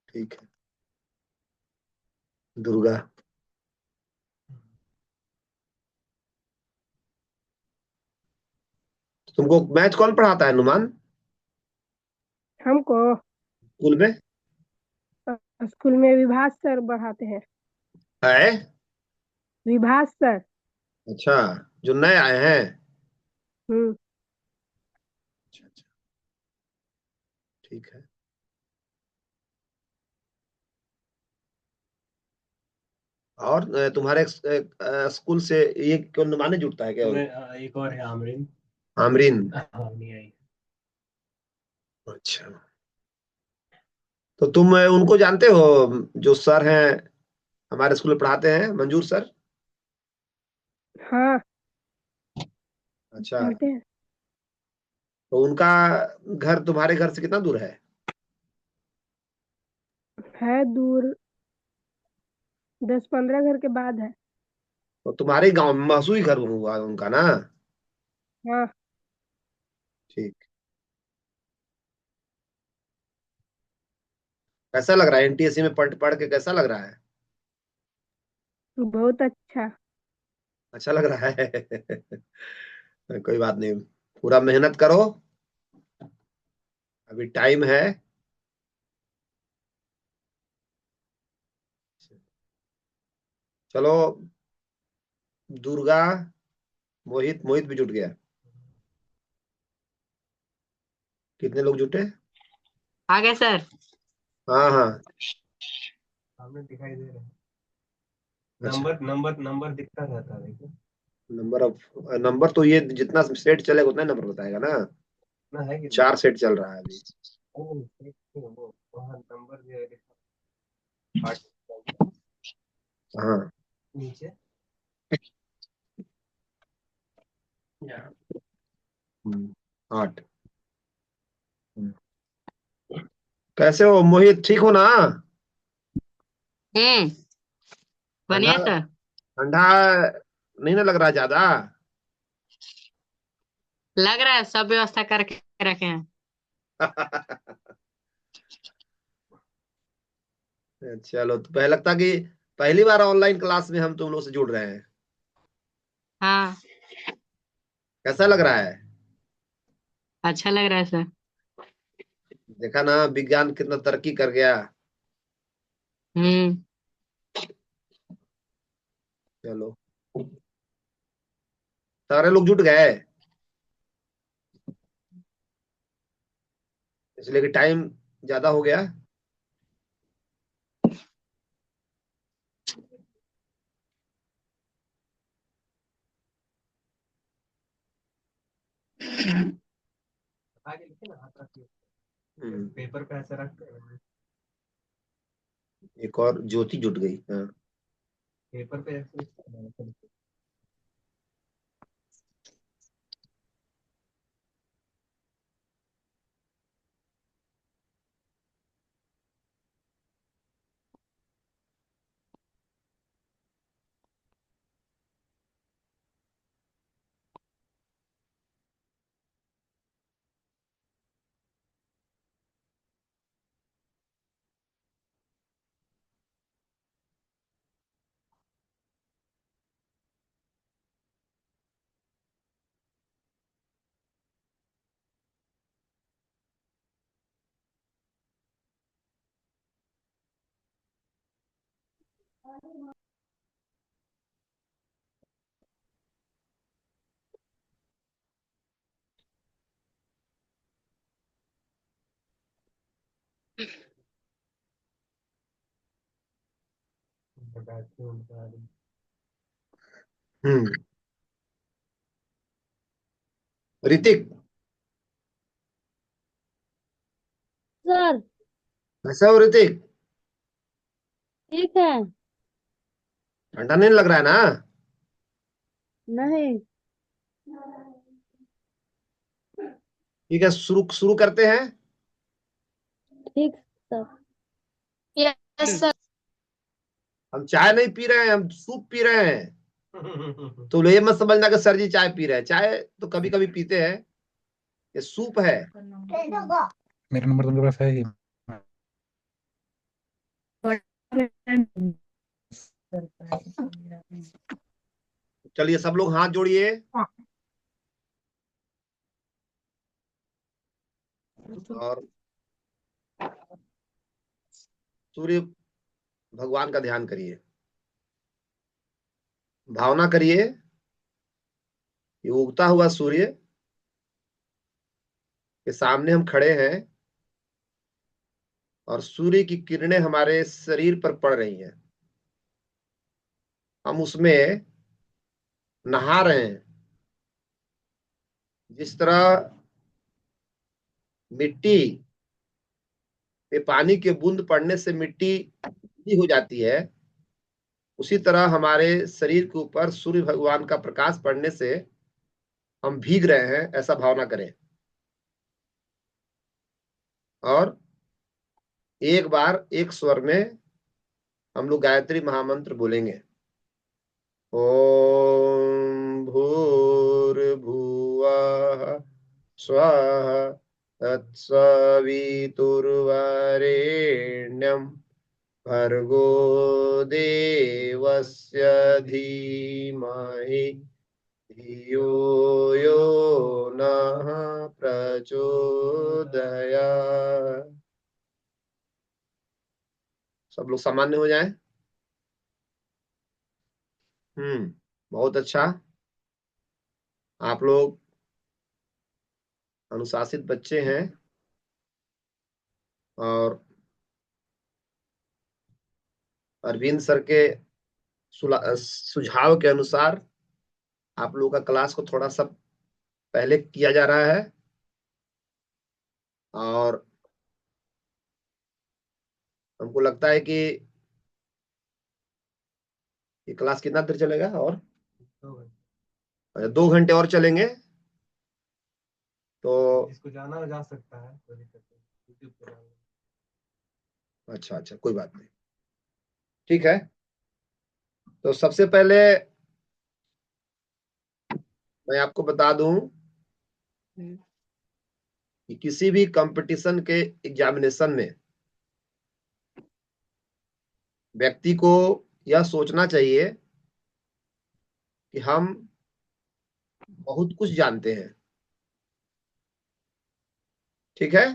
ठीक है। दुर्गा। तुमको मैथ कौन पढ़ाता है नुमान, हमको स्कूल में? स्कूल में विभास सर पढ़ाते हैं। है? विभास सर। अच्छा, जो नए आए हैं। हम्म। अच्छा अच्छा, ठीक है। और तुम्हारे स्कूल से ये क्यों नुमाने जुड़ता है क्या? और एक और है आमरीन। आमरीन। हाँ, नहीं आई। अच्छा, तो तुम उनको जानते हो, जो सर हैं हमारे स्कूल में पढ़ाते हैं, मंजूर सर? हाँ, अच्छा, जानते हैं। तो उनका घर तुम्हारे घर से कितना दूर है? है दूर, 10-15 घर के बाद है। तो तुम्हारे गांव में मसूही घर हुआ उनका ना? हाँ। ठीक। कैसा लग रहा है एनटीएससी में पढ़ पढ़ के, कैसा लग रहा है? बहुत अच्छा। अच्छा लग रहा है। कोई बात नहीं, पूरा मेहनत करो, अभी टाइम है। चलो, दुर्गा, मोहित, मोहित भी जुट गया। कितने लोग जुटे? आ गए सर। हाँ हाँ। सामने दिखाई दे रहा है। अच्छा, नंबर नंबर नंबर दिखता रहता है, देखो। नंबर ऑफ, नंबर तो ये जितना सेट चलेगा उतना नंबर बताएगा ना। ना है कि नहीं? 4 सेट चल रहा है अभी। वो वहाँ नंबर जो है आठ हाँ। नीचे। हम्म, 8। कैसे हो मोहित, ठीक हो ना? हम्म। ठंडा, बढ़िया सर। ठंडा नहीं ना लग रहा ज्यादा? लग रहा है सब व्यवस्था करके रखे हैं। चलो, तो पहले लगता कि पहली बार ऑनलाइन क्लास में हम तुम लोग से जुड़ रहे हैं। हाँ। कैसा लग रहा है? अच्छा लग रहा है सर। देखा ना, विज्ञान कितना तरक्की कर गया। हम्म। चलो, सारे लोग जुट गए, इसलिए कि टाइम ज्यादा हो गया। आगे लिखे ना, हाथ रखिए। हम्म, पेपर पे ऐसे रख के, एक और ज्योति जुट गई, हाँ। पेपर पे ऐसे। बैठते उनका। हम्म। ऋतिक, सर। कैसा हो ऋतिक? ठीक है। ठंडा नहीं लग रहा है ना? नहीं। ठीक है, शुरू शुरू करते हैं। ठीक सर। Yes sir. हम चाय नहीं पी रहे हैं, हम सूप पी रहे हैं। तो ये मत समझना कि सर जी चाय पी रहे हैं, चाय तो कभी कभी पीते हैं, ये सूप है। मेरा नंबर तुमके पास है ही। चलिए सब लोग हाथ जोड़िए और सूर्य भगवान का ध्यान करिए, भावना करिए ये उगता हुआ सूर्य के सामने हम खड़े हैं और सूर्य की किरणें हमारे शरीर पर पड़ रही हैं, हम उसमें नहा रहे हैं। जिस तरह मिट्टी पे पानी के बूंद पड़ने से मिट्टी गीली हो जाती है, उसी तरह हमारे शरीर के ऊपर सूर्य भगवान का प्रकाश पड़ने से हम भीग रहे हैं, ऐसा भावना करें। और एक बार एक स्वर में हम लोग गायत्री महामंत्र बोलेंगे। ओम भूर्भुवः स्वः तत्सवितुर्वरेण्यं भर्गो देवस्य धीमहि धियो यो नः प्रचोदयात्। सब लोग सामान्य हो जाएं। बहुत अच्छा, आप लोग अनुशासित बच्चे हैं और अरविंद सर के सुझाव के अनुसार आप लोगों का क्लास को थोड़ा सा पहले किया जा रहा है। और हमको लगता है कि ये क्लास कितना देर चलेगा और 2 घंटे। 2 घंटे और चलेंगे, तो जिसको जाना हो जा सकता है, कोई दिक्कत नहीं, यूट्यूब पे जाना। अच्छा अच्छा, कोई बात नहीं, ठीक है। तो सबसे पहले मैं आपको बता दूं कि किसी भी कंपटीशन के एग्जामिनेशन में व्यक्ति को यह सोचना चाहिए कि हम बहुत कुछ जानते हैं, ठीक है।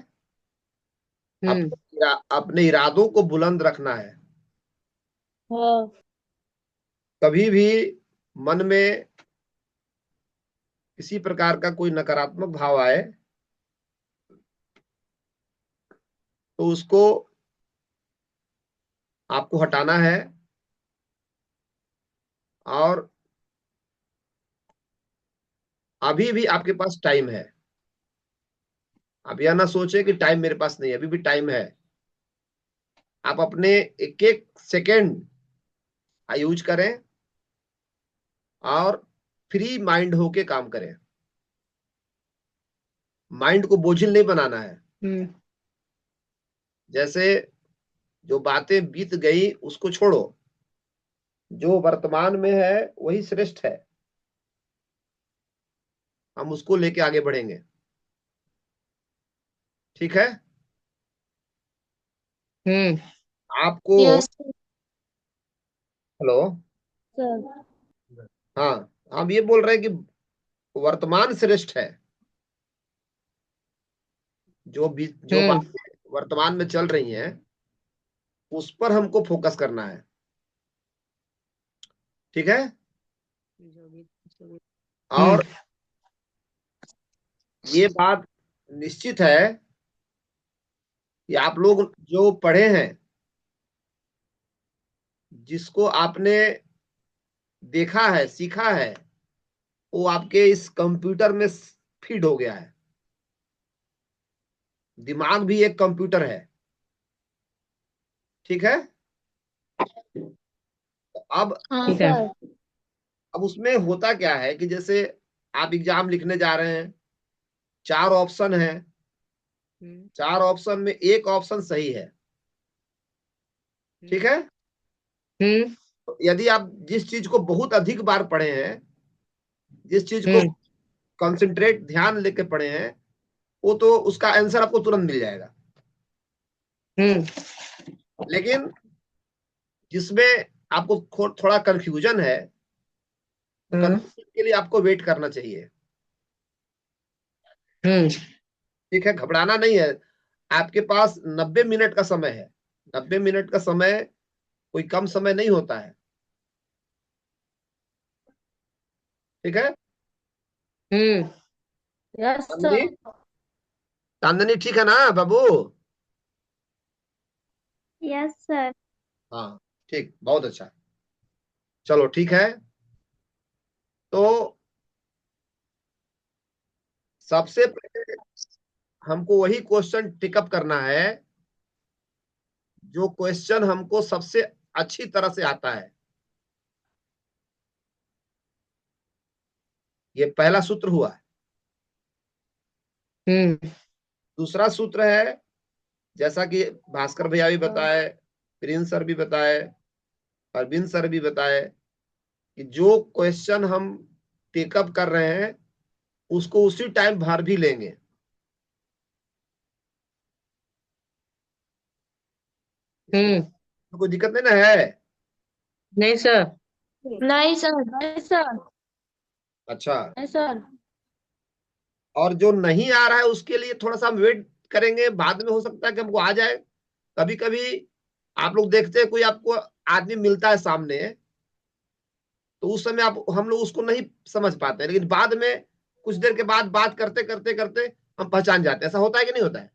अपने इरादों को बुलंद रखना है। हाँ। कभी भी मन में किसी प्रकार का कोई नकारात्मक भाव आए तो उसको आपको हटाना है। और अभी भी आपके पास टाइम है, आप यह ना सोचे कि टाइम मेरे पास नहीं है, अभी भी टाइम है। आप अपने एक एक सेकेंड यूज करें और फ्री माइंड होके काम करें। माइंड को बोझिल नहीं बनाना है। जैसे जो बातें बीत गई उसको छोड़ो, जो वर्तमान में है वही श्रेष्ठ है, हम उसको लेके आगे बढ़ेंगे, ठीक है। आपको यस हेलो, सर। हाँ, हम ये बोल रहे हैं कि वर्तमान श्रेष्ठ है। जो बातें वर्तमान में चल रही हैं उस पर हमको फोकस करना है, ठीक है। और ये बात निश्चित है कि आप लोग जो पढ़े हैं, जिसको आपने देखा है, सीखा है, वो आपके इस कंप्यूटर में फीड हो गया है। दिमाग भी एक कंप्यूटर है, ठीक है। अब हाँ ठीक है। सर। अब उसमें होता क्या है कि जैसे आप एग्जाम लिखने जा रहे हैं, 4 ऑप्शन है, 4 ऑप्शन में एक ऑप्शन सही है, ठीक है। तो यदि आप जिस चीज को बहुत अधिक बार पढ़े हैं, जिस चीज को कंसंट्रेट ध्यान लेके पढ़े हैं, वो तो उसका आंसर आपको तुरंत मिल जाएगा। लेकिन जिसमें आपको थोड़ा कंफ्यूजन है, तो कंफ्यूजन के लिए आपको वेट करना चाहिए। ठीक है, घबराना नहीं है। आपके पास 90 मिनट का समय है। 90 मिनट का समय कोई कम समय नहीं होता है। ठीक है यस चांदनी, सर। चांदनी ठीक है ना बाबू? Yes sir. हाँ ठीक, बहुत अच्छा। चलो ठीक है, तो सबसे पहले हमको वही क्वेश्चन टिकअप करना है जो क्वेश्चन हमको सबसे अच्छी तरह से आता है। ये पहला सूत्र हुआ। दूसरा सूत्र है, जैसा कि भास्कर भैया भी बताए, प्रिंस सर भी बताए, अरविंद सर भी बताए, कि जो क्वेश्चन हम टेकअप कर रहे हैं उसको उसी टाइम भर भी लेंगे। कोई दिक्कत नहीं ना है? नहीं सर। नहीं सर। नहीं सर। अच्छा, नहीं सर। और जो नहीं आ रहा है उसके लिए थोड़ा सा हम वेट करेंगे, बाद में हो सकता है कि हमको आ जाए। कभी कभी आप लोग देखते हैं कोई आपको आदमी मिलता है सामने, तो उस समय आप हम लोग उसको नहीं समझ पाते, लेकिन बाद में कुछ देर के बाद बात करते करते करते हम पहचान जाते हैं। ऐसा होता है कि नहीं होता है?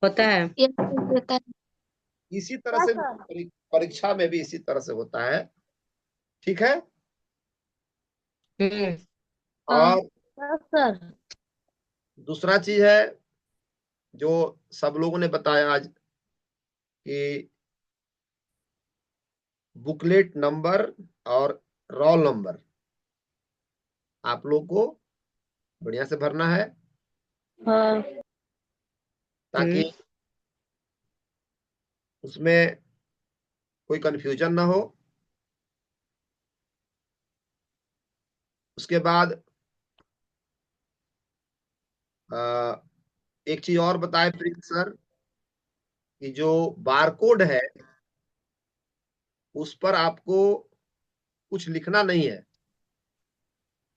होता है। यस सर देता है। इसी तरह यस से सर। परीक्षा में भी इसी तरह से होता है। ठीक है। हाँ। और यस सर। दूसरा चीज है जो सब लोगों ने बताया आज, कि बुकलेट नंबर और रोल नंबर आप लोग को बढ़िया से भरना है, हाँ। ताकि उसमें कोई कंफ्यूजन ना हो। उसके बाद अ, एक चीज और बताए प्रिंस सर, कि जो बारकोड है उस पर आपको कुछ लिखना नहीं है।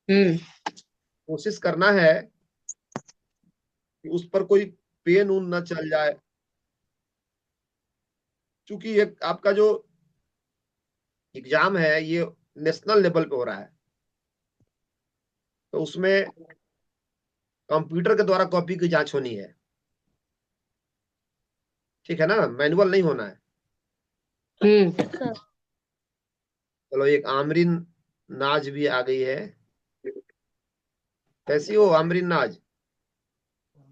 कोशिश करना है कि उस पर कोई पेन ऊन ना चल जाए, क्योंकि ये आपका जो एग्जाम है ये नेशनल लेवल पे हो रहा है, तो उसमें कंप्यूटर के द्वारा कॉपी की जांच होनी है। ठीक है ना, मैनुअल नहीं होना है। सर। चलो, एक आमरीन नाज भी आ गई है। कैसी हो आमरीन नाज?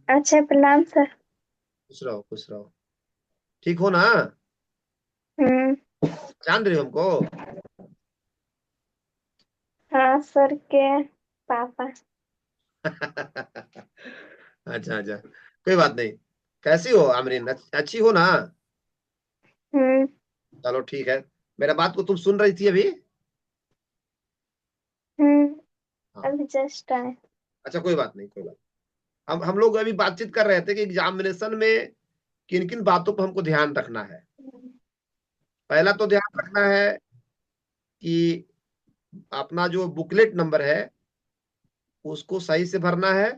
अच्छा, प्रणाम सर। खुश रहो, खुश रहो। ठीक हो ना? हम्म। जान रही हो हमको? हाँ सर के पापा। अच्छा अच्छा, कोई बात नहीं। कैसी हो आमरीन, अच्छी हो ना? हम्म। चलो ठीक है। मेरा बात को तुम सुन रही थी अभी? हम्म। हाँ, अभी जस्ट आए। अच्छा कोई बात नहीं, कोई बात। हम लोग अभी बातचीत कर रहे थे कि एग्जामिनेशन में किन किन बातों पर हमको ध्यान रखना है। पहला तो ध्यान रखना है कि अपना जो बुकलेट नंबर है उसको सही से भरना है,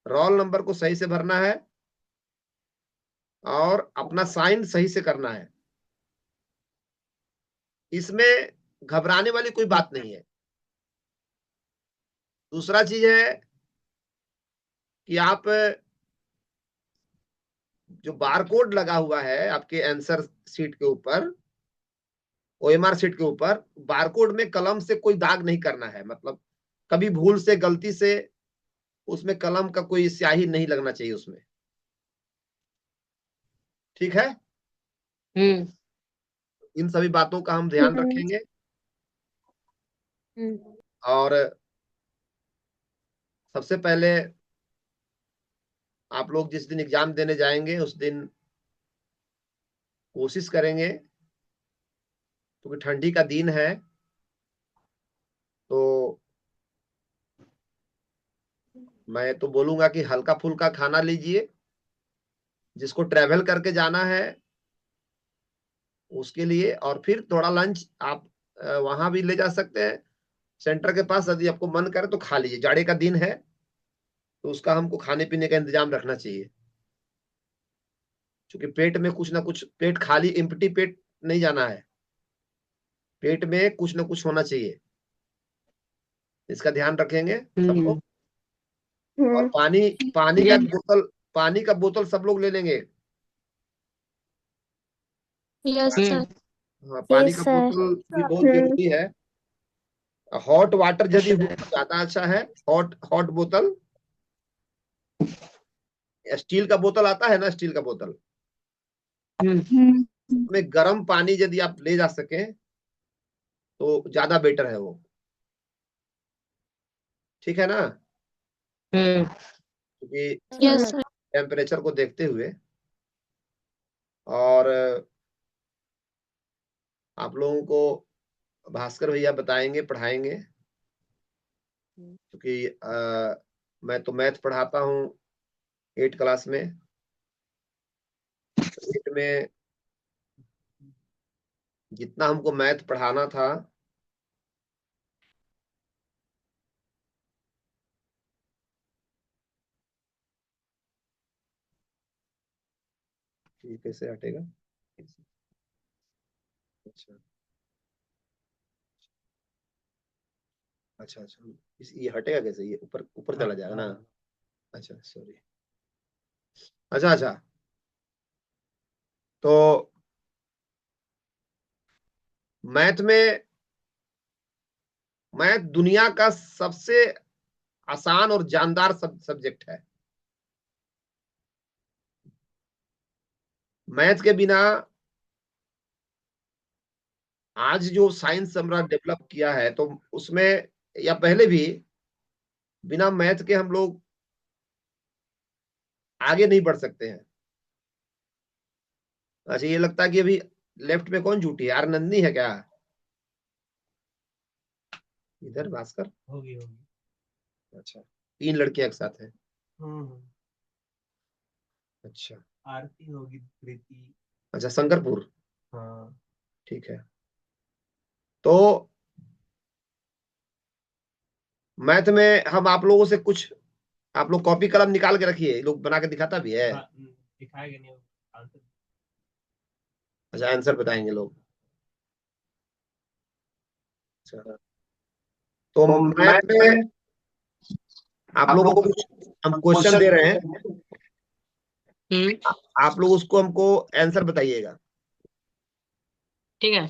रोल नंबर को सही से भरना है, और अपना साइन सही से करना है। इसमें घबराने वाली कोई बात नहीं है। दूसरा चीज है कि आप जो बारकोड लगा हुआ है आपके आंसर शीट के ऊपर, ओएमआर शीट के ऊपर, बारकोड में कलम से कोई दाग नहीं करना है। मतलब कभी भूल से, गलती से उसमें कलम का कोई स्याही नहीं लगना चाहिए उसमें। ठीक है, इन सभी बातों का हम ध्यान हम्म। रखेंगे। और सबसे पहले आप लोग जिस दिन एग्जाम देने जाएंगे उस दिन कोशिश करेंगे, क्योंकि ठंडी का दिन है, तो मैं तो बोलूंगा कि हल्का फुल्का खाना लीजिए। जिसको ट्रैवल करके जाना है उसके लिए। और फिर थोड़ा लंच आप वहां भी ले जा सकते हैं सेंटर के पास, यदि आपको मन करे तो खा लीजिए। जाड़े का दिन है तो उसका हमको खाने पीने का इंतजाम रखना चाहिए, क्योंकि पेट में कुछ ना कुछ, पेट खाली एम्प्टी पेट नहीं जाना है, पेट में कुछ ना कुछ होना चाहिए। इसका ध्यान रखेंगे सब लोग। और पानी पानी का बोतल, पानी का बोतल सब लोग ले लेंगे। Yes sir. हाँ, पानी का सर। बोतल भी बहुत जरूरी है। हॉट वाटर यदि हो तो ज्यादा अच्छा है। हॉट हॉट बोतल, स्टील का बोतल आता है ना, स्टील का बोतल में गर्म पानी यदि आप ले जा सके तो ज्यादा बेटर है वो। ठीक है ना, क्योंकि यस सर। टेम्परेचर को देखते हुए। और आप लोगों को भास्कर भैया बताएंगे, पढ़ाएंगे, क्योंकि मैं तो मैथ पढ़ाता हूँ 8 क्लास में। 8 में जितना हमको मैथ पढ़ाना था, ये कैसे हटेगा? अच्छा अच्छा अच्छा, ये हटेगा कैसे? ये ऊपर ऊपर चला जाएगा ना? अच्छा सॉरी। अच्छा अच्छा, तो मैथ में, मैथ दुनिया का सबसे आसान और जानदार सब्जेक्ट है। मैथ के बिना आज जो साइंस हमारा डेवलप किया है, तो उसमें, या पहले भी, बिना मैथ के हम लोग आगे नहीं बढ़ सकते हैं। अच्छा, ये लगता है कि अभी लेफ्ट में कौन झूठी है? आर नंदनी है क्या इधर? भास्कर, होगी होगी। अच्छा, 3 लड़कियां एक साथ हैं। हम्म। अच्छा आरती होगी, प्रीति। अच्छा, शंकरपुर, हाँ। ठीक है। तो मैथ में हम आप लोगों से कुछ, आप लोग कॉपी कलम निकाल के रखिए, ये लोग बना के दिखाता भी है। दिखाएगा नहीं आंसर। अच्छा, आंसर बताएंगे लोग। अच्छा, तो तो मैथ मैथ में में आप आप लोगों को लोग कुछ हम क्वेश्चन क्वेश्चन दे दे रहे रहे हैं, हम्म। आप लोग उसको हमको आंसर बताइएगा। ठीक है।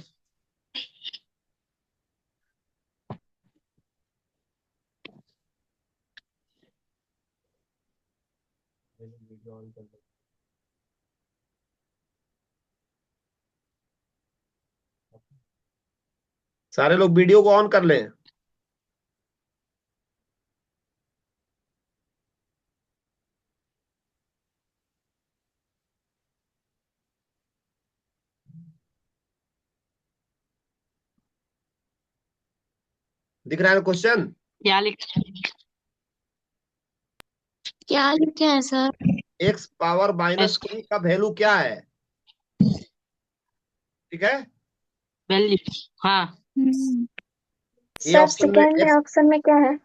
वीडियो ऑन कर दो। सारे लोग वीडियो को ऑन कर लें। दिख रहा है क्वेश्चन? क्या लिख? क्या लिखे हैं सर? एक्स पावर माइनस इसको 3 का वैल्यू क्या है? ठीक है, वैल्यू। हाँ। ये सर ऑप्शन में सेकेंड ऑप्शन में क्या है?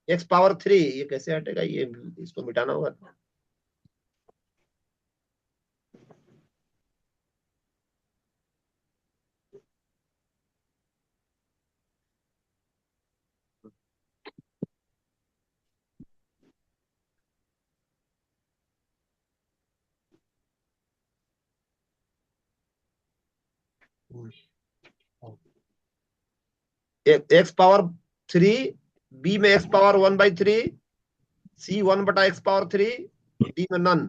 एक्स पावर 3, ये कैसे हटेगा? ये इसको मिटाना होगा। एक्स पावर 3, बी में एक्स पावर 1/3, सी 1/x⁴, डी में नन।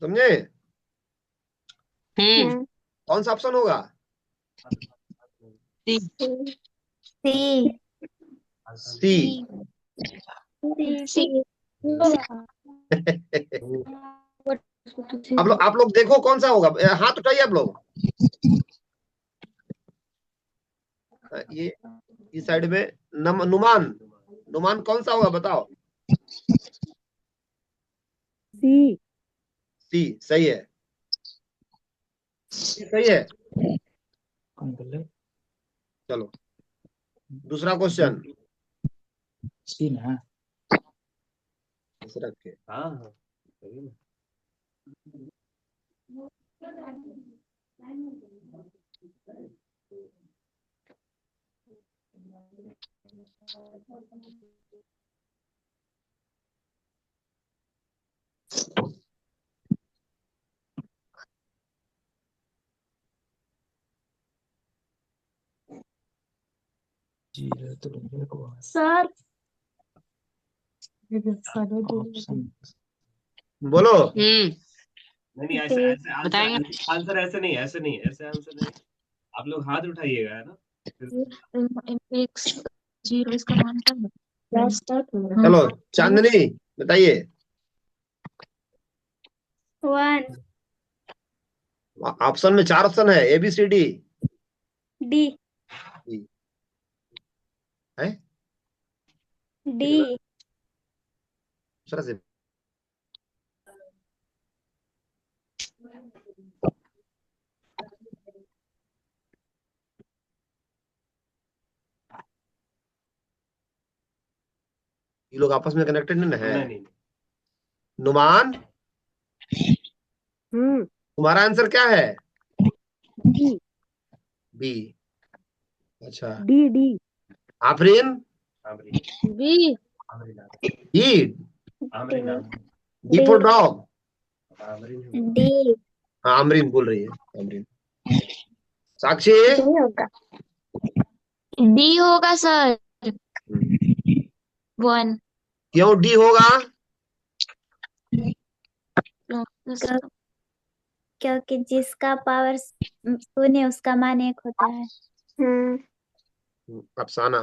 समझे? हम्म। कौन सा ऑप्शन होगा? सी। सी। सी। सी। आप लोग देखो कौन सा होगा, हाथ उठाइए आप लोग। ये इस साइड में नुमान, नुमान कौन सा होगा बताओ? सी। सी सही है, सही है। कौन बोल रहे? चलो दूसरा क्वेश्चन सी ना। ऐसे रख के। हाँ हाँ सही ना। जीरो तो जीरो को सर ऑप्शन बोलो। नहीं नहीं, ऐसे ऐसे बताएंगे। आंसर आंसर ऐसे नहीं, ऐसे नहीं, ऐसे आंसर नहीं। आप लोग हाथ उठाइएगा, है ना? फिर एक्स जीरो इसका मान क्या है? स्टार्ट हो रहा चलो चांदनी बताइए। वन ऑप्शन में 4 ऑप्शन है, ABCD। डी है डी दूसरा से। ये लोग आपस में कनेक्टेड नहीं ना है। नहीं नहीं नुमान हम्म। तुम्हारा आंसर क्या है? D B. अच्छा D D. Afreen. Amreen B Amreen E. Amreen D for dog. Amreen D हाँ आमरीन बोल रही है, आमरीन। साक्षी। होगा डी होगा सर। वन क्यों डी होगा? क्योंकि जिसका पावर शून्य उसका मान एक होता है। अफसाना।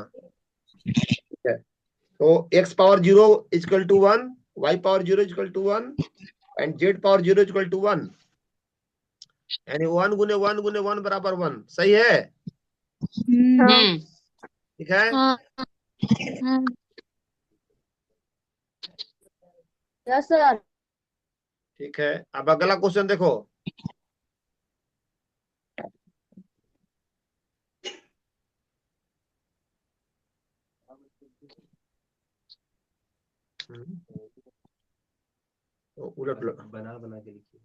ठीक है, तो x power 0 equal to 1, y power 0 equal to 1 and z power 0 equal to 1, यानी 1 गुने 1 गुने 1 बराबर 1। सही है, ठीक है। हाँ हाँ यस सर। ठीक है, अब अगला क्वेश्चन देखो। तो उलट उलट। बना बना के लिखिए,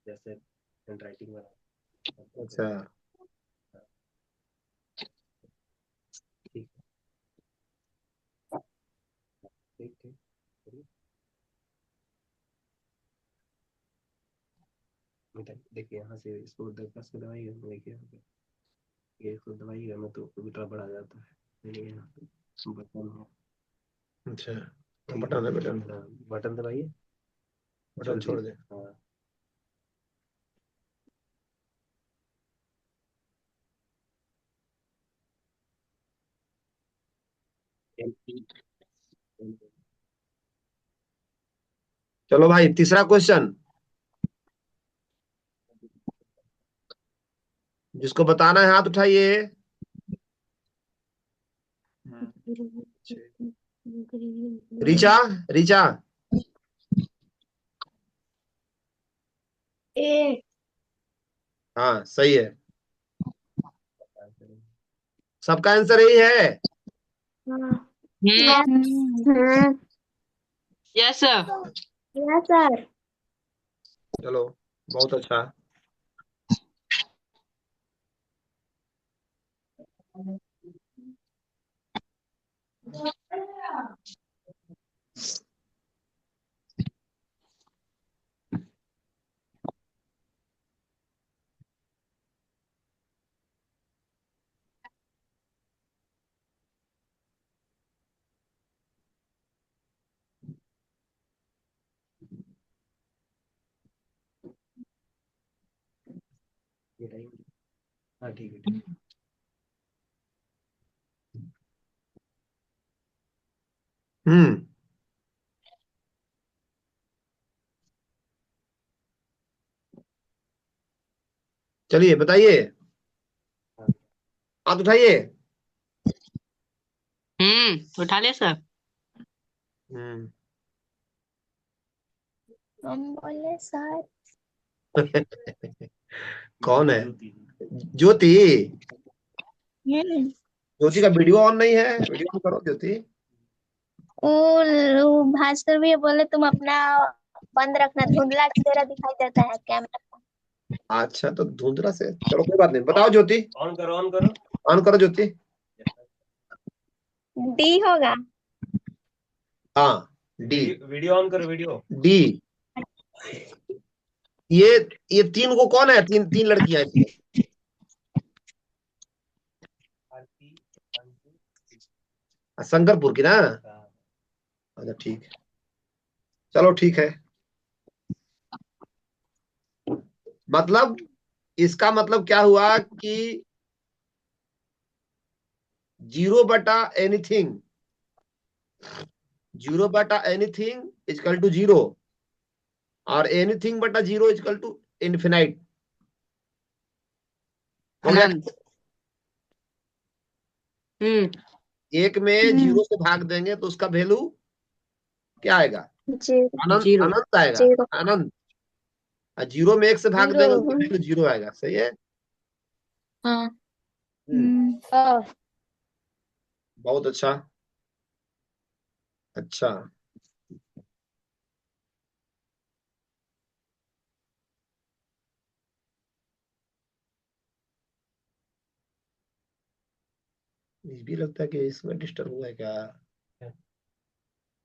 जैसे हैंडराइटिंग बना। अच्छा ठीक ठीक ठीक करिए। देखिए यहाँ से इसको 10 को दबाइएगा, देखिए यहाँ पे ये इसको दबाइएगा ना तो उल्टा बढ़ा जाता है। ये यहाँ पे बटन है। अच्छा, बटन है, बटन। हाँ, बटन दबाइए, बटन छोड़ दे। हाँ। चलो भाई तीसरा क्वेश्चन, जिसको बताना है हाथ उठाइए। रीचा, रीचा। ए हाँ सही है, सबका आंसर यही है। Yes sir. Yes sir. चलो बहुत अच्छा। हाँ ठीक है ठीक है। हम्म। चलिए बताइए, हाथ उठाइए। उठा ले सर। हम्म। हम बोले सर। कौन है? ज्योति। हम्म। ज्योति का वीडियो ऑन नहीं है, वीडियो ऑन करो ज्योति। वो भास्कर भी बोले तुम अपना बंद रखना, धुंधला चेहरा दिखाई देता है कैमरा। अच्छा तो धुंधला से, चलो कोई बात नहीं, बताओ ज्योति। ऑन करो ऑन करो। ऑन करो ज्योति। डी होगा। हाँ डी। वीडियो ऑन करो वीडियो। डी। ये ये तीन को कौन है? तीन तीन लड़कियां हैं इसमें। शंकरपुर की ना? अच्छा ठीक है, चलो ठीक है। मतलब इसका मतलब क्या हुआ कि 0/anything, 0/anything इजकल टू 0, और एनीथिंग बटा 0 इजकल टू इन्फिनाइट। अनंत। एक में 0 से भाग देंगे तो उसका वैल्यू क्या आएगा? अनंत, जीरो। अनंत आएगा। जीरो। अनंत। और 0 में 1 से भाग देंगे तो जीरो। वैल्यू 0 आएगा। सही है। हाँ। बहुत अच्छा। अच्छा ये भी लगता है कि इसमें डिस्टर्ब हुआ है क्या?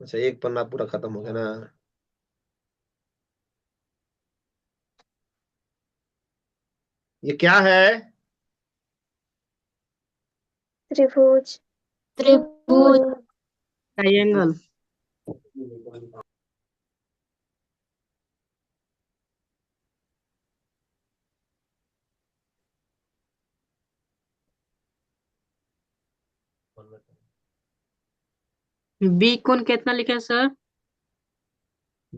अच्छा एक पन्ना पूरा खत्म हो गया ना। ये क्या है? त्रिभुज। त्रिभुज। ट्रायंगल। बी कौन कितना लिखे सर?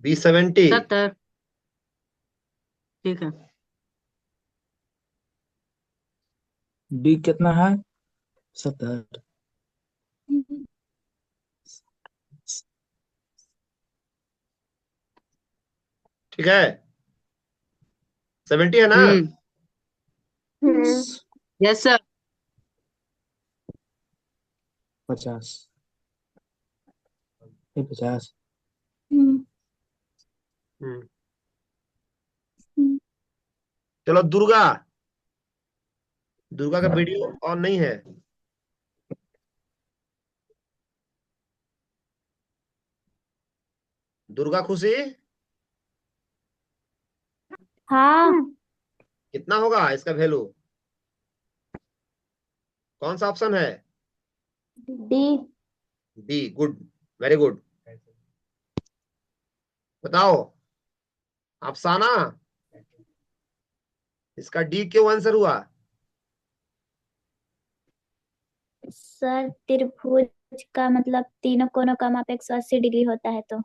B70। 70। ठीक है। डी कितना है? 70। ठीक है, 70 है ना? Yes sir. 50। ये 50। हम्म। चलो दुर्गा। दुर्गा का वीडियो ऑन नहीं है। दुर्गा खुशी हाँ। कितना होगा इसका वैल्यू? कौन सा ऑप्शन है? D. D. Good, very good. बताओ अफसाना, इसका डी क्यों आंसर हुआ? सर त्रिभुज का मतलब तीनों कोनों का माप 180 डिग्री होता है तो।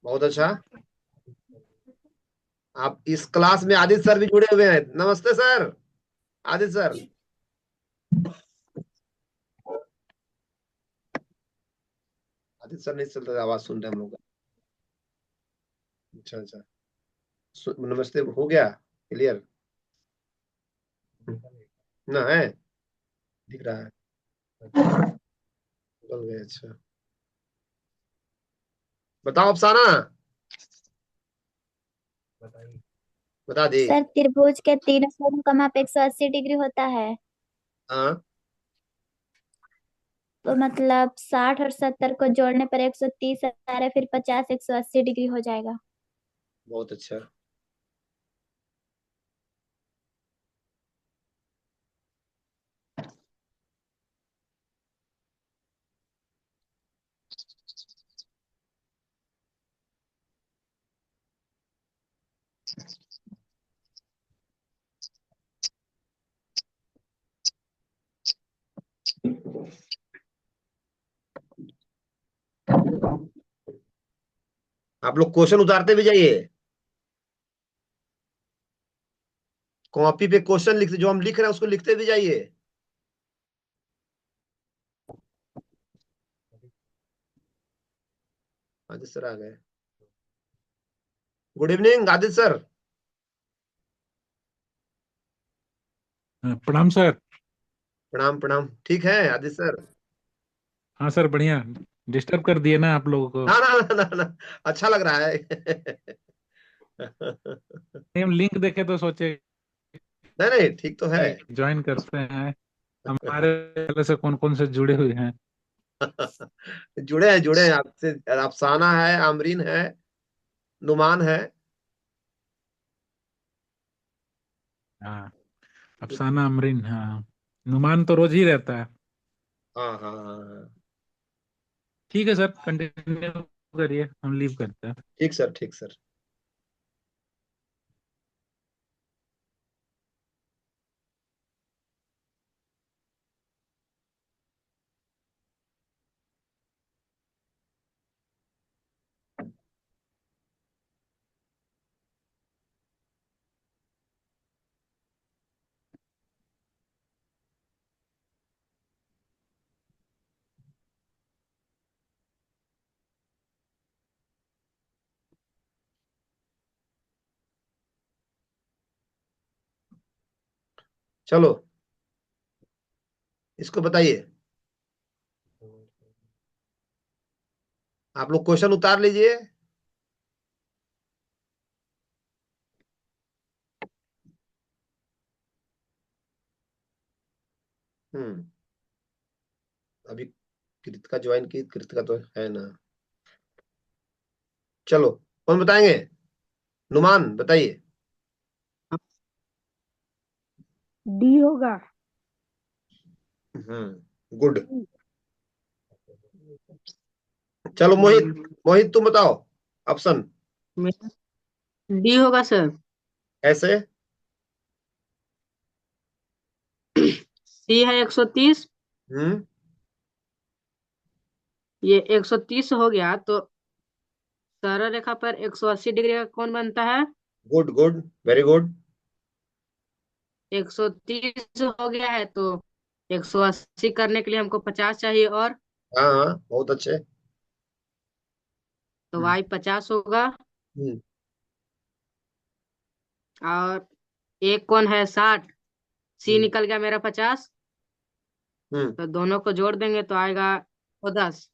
बहुत अच्छा। आप इस क्लास में आदित्य सर भी जुड़े हुए हैं। नमस्ते sir, Aditya sir. Aditya sir नहीं चलता, आवाज सुन रहे हम लोग। अच्छा अच्छा, नमस्ते हो गया क्लियर ना? है दिख रहा है, बोल गए। अच्छा बताओ अफसाना, बता दे। सर त्रिभुज के तीनों कोनों का माप 180 डिग्री होता है हाँ तो मतलब 60 और 70 को जोड़ने पर 130 आ रहा है, फिर 50 180 डिग्री हो जाएगा। बहुत अच्छा। आप लोग क्वेश्चन उतारते भी जाइए, कॉपी पे क्वेश्चन लिखते, जो हम लिख रहे हैं उसको लिखते भी जाइए। आदित्य सर आ गए। Good evening Aditya sir. प्रणाम सर। प्रणाम प्रणाम। ठीक है आदित्य सर। हाँ सर, बढ़िया। डिस्टर्ब कर दिए ना आप लोगों को। ना ना ना ना ना, अच्छा लग रहा है। हम लिंक देखे तो सोचे नहीं नहीं ठीक तो है। ज्वाइन करते हैं। हमारे पहले से कौन कौन से जुड़े हुए हैं? जुड़े हैं आपसे। अफसाना है, आमरीन है, नुमान है। हाँ, अफसाना, अमरीन, हाँ। नुमान तो रोज ही रहता है। हाँ हाँ हाँ हाँ। ठीक है सर, कंटिन्यू करिए, हम लीव करते हैं। ठीक सर, ठीक सर। चलो इसको बताइए। आप लोग क्वेश्चन उतार लीजिए। हम्म। अभी कृतिका ज्वाइन की, कृतिका तो है ना। चलो कौन बताएंगे? नुमान बताइए। डी होगा। गुड। चलो मोहित, मोहित तुम बताओ ऑप्शन। डी होगा सर। ऐसे? सी है 130। हम्म। ये 130 हो गया तो सरल रेखा पर 180 डिग्री का कोण बनता है। Good good, very good. 130 हो गया है तो 180 करने के लिए हमको 50 चाहिए, और हाँ हाँ बहुत अच्छे। तो हम्म वाई 50 होगा। हम्म और एक कोण है 60, सी हम्म निकल गया मेरा 50। हम्म तो दोनों को जोड़ देंगे तो आएगा 10।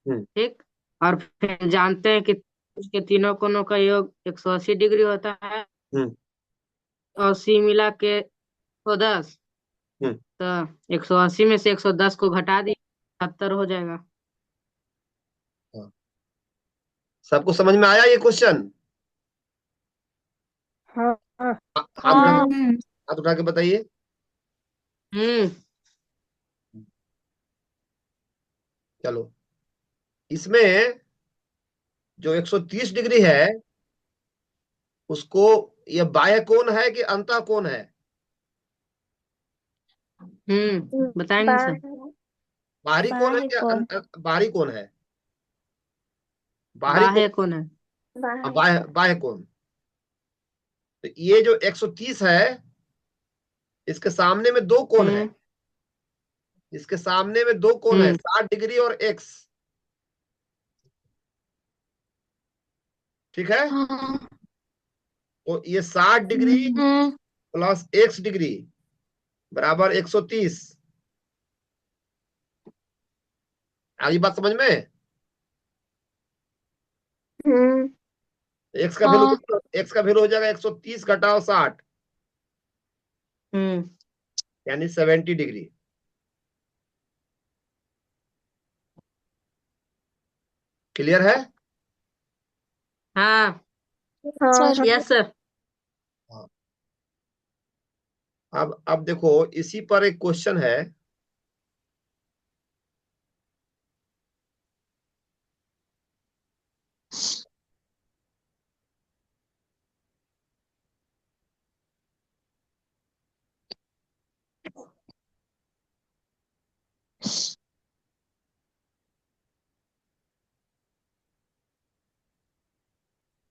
हम्म ठीक। और फिर जानते हैं कि उसके तीनों कोणों का योग 180 डिग्री होता है। हम्म और सी मिला के 110। हम्म। तो 180 में से 110 को घटा दी, 70 हो जाएगा। हाँ। सबको समझ में आया ये क्वेश्चन? हाँ हाँ। हाथ उठा के, हाँ। हाथ उठा के बताइए। हम्म। चलो इसमें जो 130 डिग्री है उसको, ये बाह्य कोण है कि अंतः कोण है? बताएंगे सर। बाहरी कोण है बाह्य क्या कोण। बाहरी कोण है? बाहरी कोण। बाह्य कोण है। बाह्य बाह्य कोण। तो ये जो 130 है इसके सामने में दो कोण है। हम्म। इसके सामने में दो कोण है, हम्म। 60 डिग्री और एक्स। ठीक है। हाँ। तो ये 60 डिग्री प्लस एक्स डिग्री बराबर 130। आगे बात समझ में? हम्म। एक्स का वैल्यू, हाँ। एक्स का वैल्यू हो जाएगा 130 घटाओ 60, हम्म। यानी 70 डिग्री। क्लियर है? हाँ। हाँ। Yes sir. हाँ। अब देखो इसी पर एक क्वेश्चन है।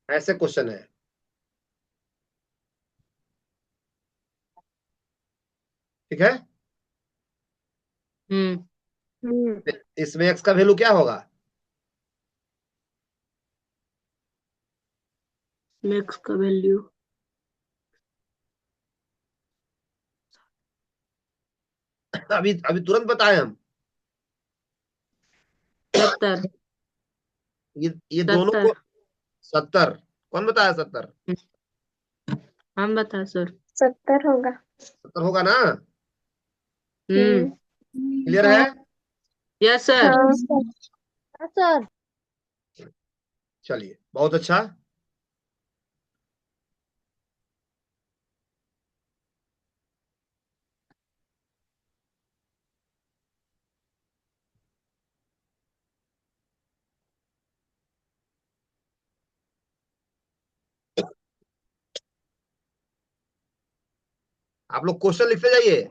ऐसे क्वेश्चन है। ठीक है। हम्म। हम्म। इसमें एक्स का वैल्यू क्या होगा? इसमें x का वैल्यू अभी अभी तुरंत बताए हम। 70 ये दोनों को 70। कौन बताया 70? हम बता सर। 70 होगा। 70 होगा ना? हम्म। क्लियर है? Yes sir. हाँ सर चलिए, बहुत अच्छा। आप लोग क्वेश्चन लिखते जाइए।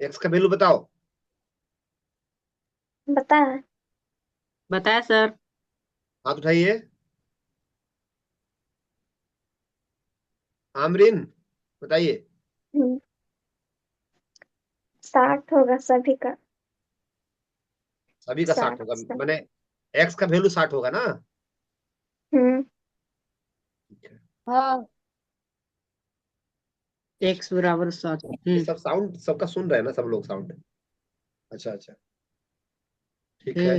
एक्स का वैल्यू बताओ। बता। बताया सर। हाथ उठाइए। आमरीन, बताइए। 60 होगा सभी का। सभी का 60 होगा, 60। मैंने एक्स का वैल्यू 60 होगा ना? हम्म। हाँ x बराबर 7। ये सब साउंड सबका सुन रहे हैं ना सब लोग साउंड? अच्छा अच्छा, ठीक है।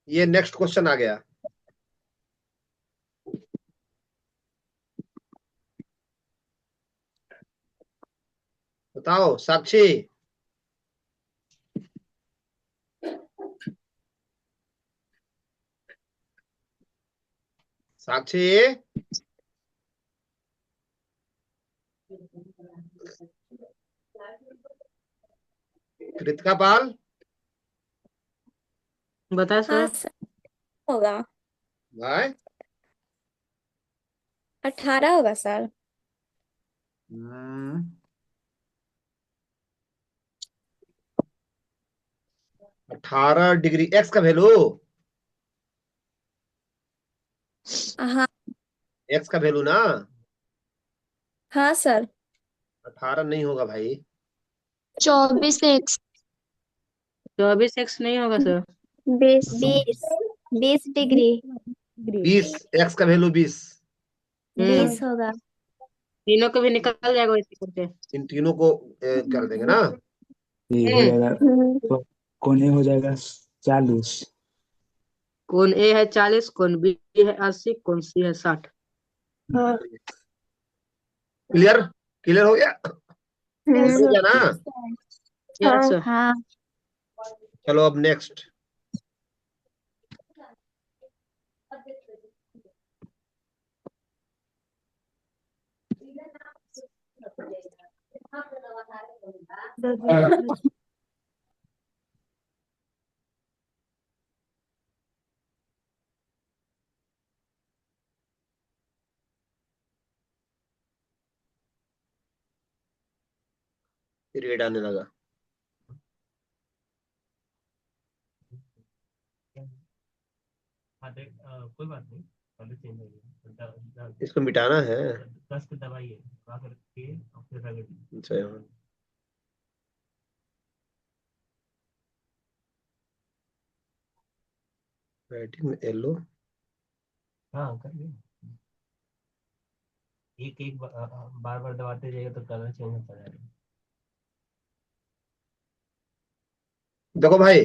ये नेक्स्ट क्वेश्चन आ गया। बताओ साक्षी। साक्षी, कृतिका पाल, बता हाँ सर। सर होगा। भाई 18 होगा सर। 18 डिग्री एक्स का वैल्यू। हाँ एक्स का वैल्यू ना? हाँ सर। 18 नहीं होगा भाई। 24x 24x नहीं होगा सर। 20। 20 डिग्री 20, एक्स का वैल्यू 20। 20 होगा। तीनों को भी निकल जाएगा वैसे करके। इन तीनों को कर देंगे ना? ये हो जाएगा हम्म। तो कोने हो जाएगा 40। कौन ए है 40, कौन बी है 80, कौन सी है 60। क्लियर? क्लियर हो गया? हो गया ना? Yes sir. हाँ चलो अब नेक्स्ट। पीरियड आने लगा। कोई बात नहीं, पहले चेंज हो गया। इसको मिटाना है। 10 की दवाई है, करके और फिर रगड़। अच्छा हाँ। राइटिंग में येलो। हाँ कर लिया। एक एक बार बार दबाते जाइए तो कलर चेंज होता जाएगा। देखो भाई,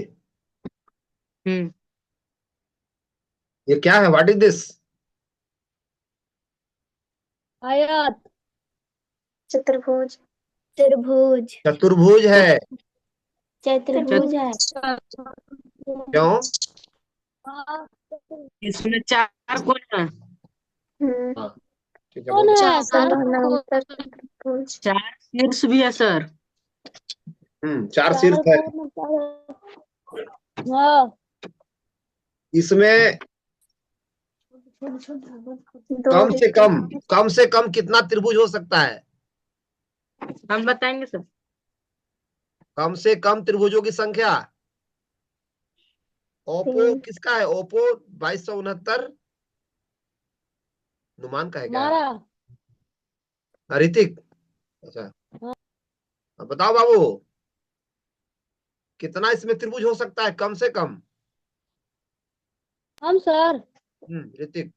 हम्म। ये क्या है? What is this? आयत चतुर्भुज। त्रिभुज चतुर्भुज है। चतुर्भुज है। क्यों? इसमें 4 कौन है? हम्म। हाँ ठीक है, कौन बहुत है सर? समानांतर चतुर्भुज। 4 शीर्ष भी है सर। चार शीर्ष है। इसमें कम से कम कितना त्रिभुज हो सकता है? हम बताएंगे सर। कम से कम त्रिभुजों की संख्या। ओप्पो किसका है? ओप्पो 2269 नुमान का है क्या? ऋतिक, अच्छा अब बताओ बाबू, कितना इसमें त्रिभुज हो सकता है कम से कम? हम सर ऋतिक,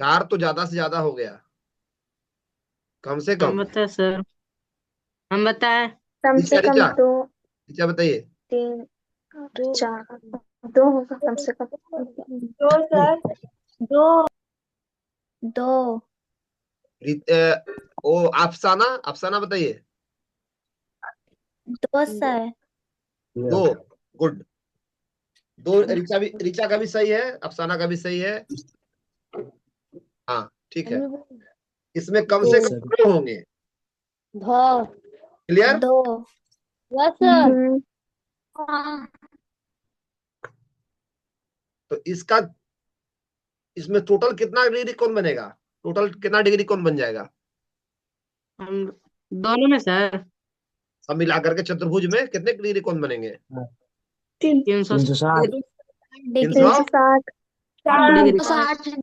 4 तो ज्यादा से ज्यादा हो गया, कम से हम कम। बताए सर, हम बताए। कम से कम ऋचा, 2 ऋचा बताइए। 3 4 2 होगा कम से कम। 2 सर। 2 2 ओ अफसाना, अफसाना बताइए। 2 सर। 2, गुड। 2 ऋचा का भी सही है, अफसाना का भी सही है। हाँ ठीक है, इसमें कम से कम 2 होंगे। क्लियर? 2 हम्म, तो इसमें टोटल कितना डिग्री कौन बनेगा? टोटल कितना डिग्री कौन बन जाएगा? हम दोनों में सर सब मिलाकर के चतुर्भुज में कितने डिग्री कौन बनेंगे? 360 360। 360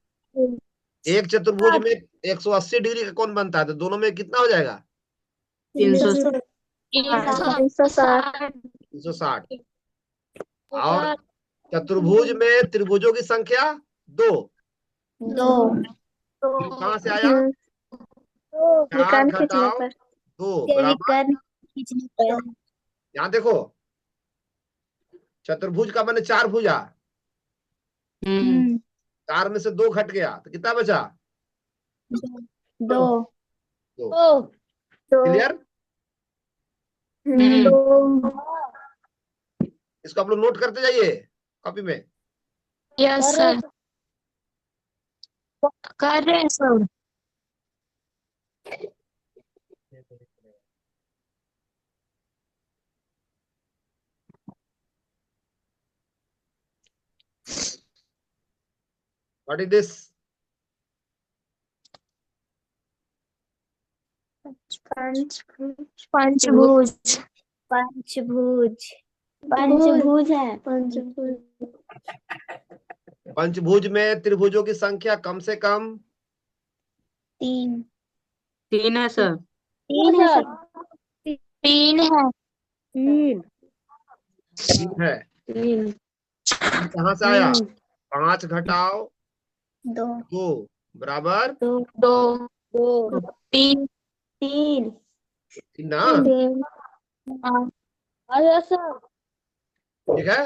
एक चतुर्भुज में 180 डिग्री का कौन बनता है, तो दोनों में कितना हो जाएगा? 360 360 360। और चतुर्भुज में त्रिभुजों की संख्या 2। 2 कहाँ से आया? 4 निकाल खींचने घटाओ पर 2 बराबर। विकर्ण खींचने पर यहाँ देखो, चतुर्भुज का मैंने 4 भुजा, 4 में से 2 घट गया तो कितना बचा? 2 क्लियर? इसको आप लोग नोट करते जाइए कॉपी में। यस सर कर रहे हैं सर। What is this? पंचभुज पंचभुज पंचभुज है। पंचभुज में त्रिभुजों की संख्या कम से कम 3 3 है सर। 3 है सर। 3 है। 3 है। कहाँ से आया? 5 घटाओ 2 बराबर 2 3 3 ना? सर ठीक है,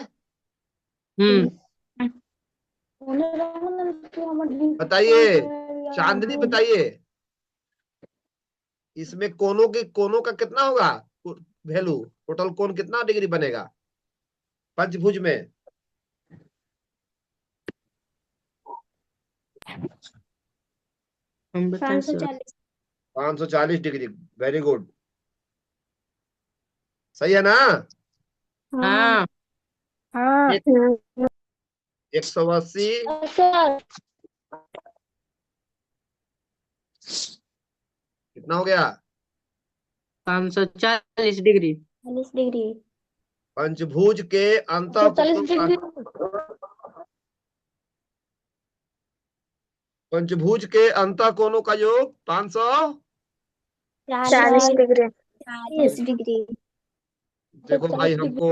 बताइए चांदनी, बताइए इसमें कोनों का कितना होगा वैल्यू? टोटल कोण कितना डिग्री बनेगा पंचभुज में? हम बताए सर। 540 डिग्री। वेरी गुड, सही है ना? हाँ 180 कितना हो गया? 540 डिग्री। 40 डिग्री। पंचभुज के अंतः पंचभुज के अंतः कोणों का योग 40 डिग्री। 40 डिग्री। देखो भाई, हमको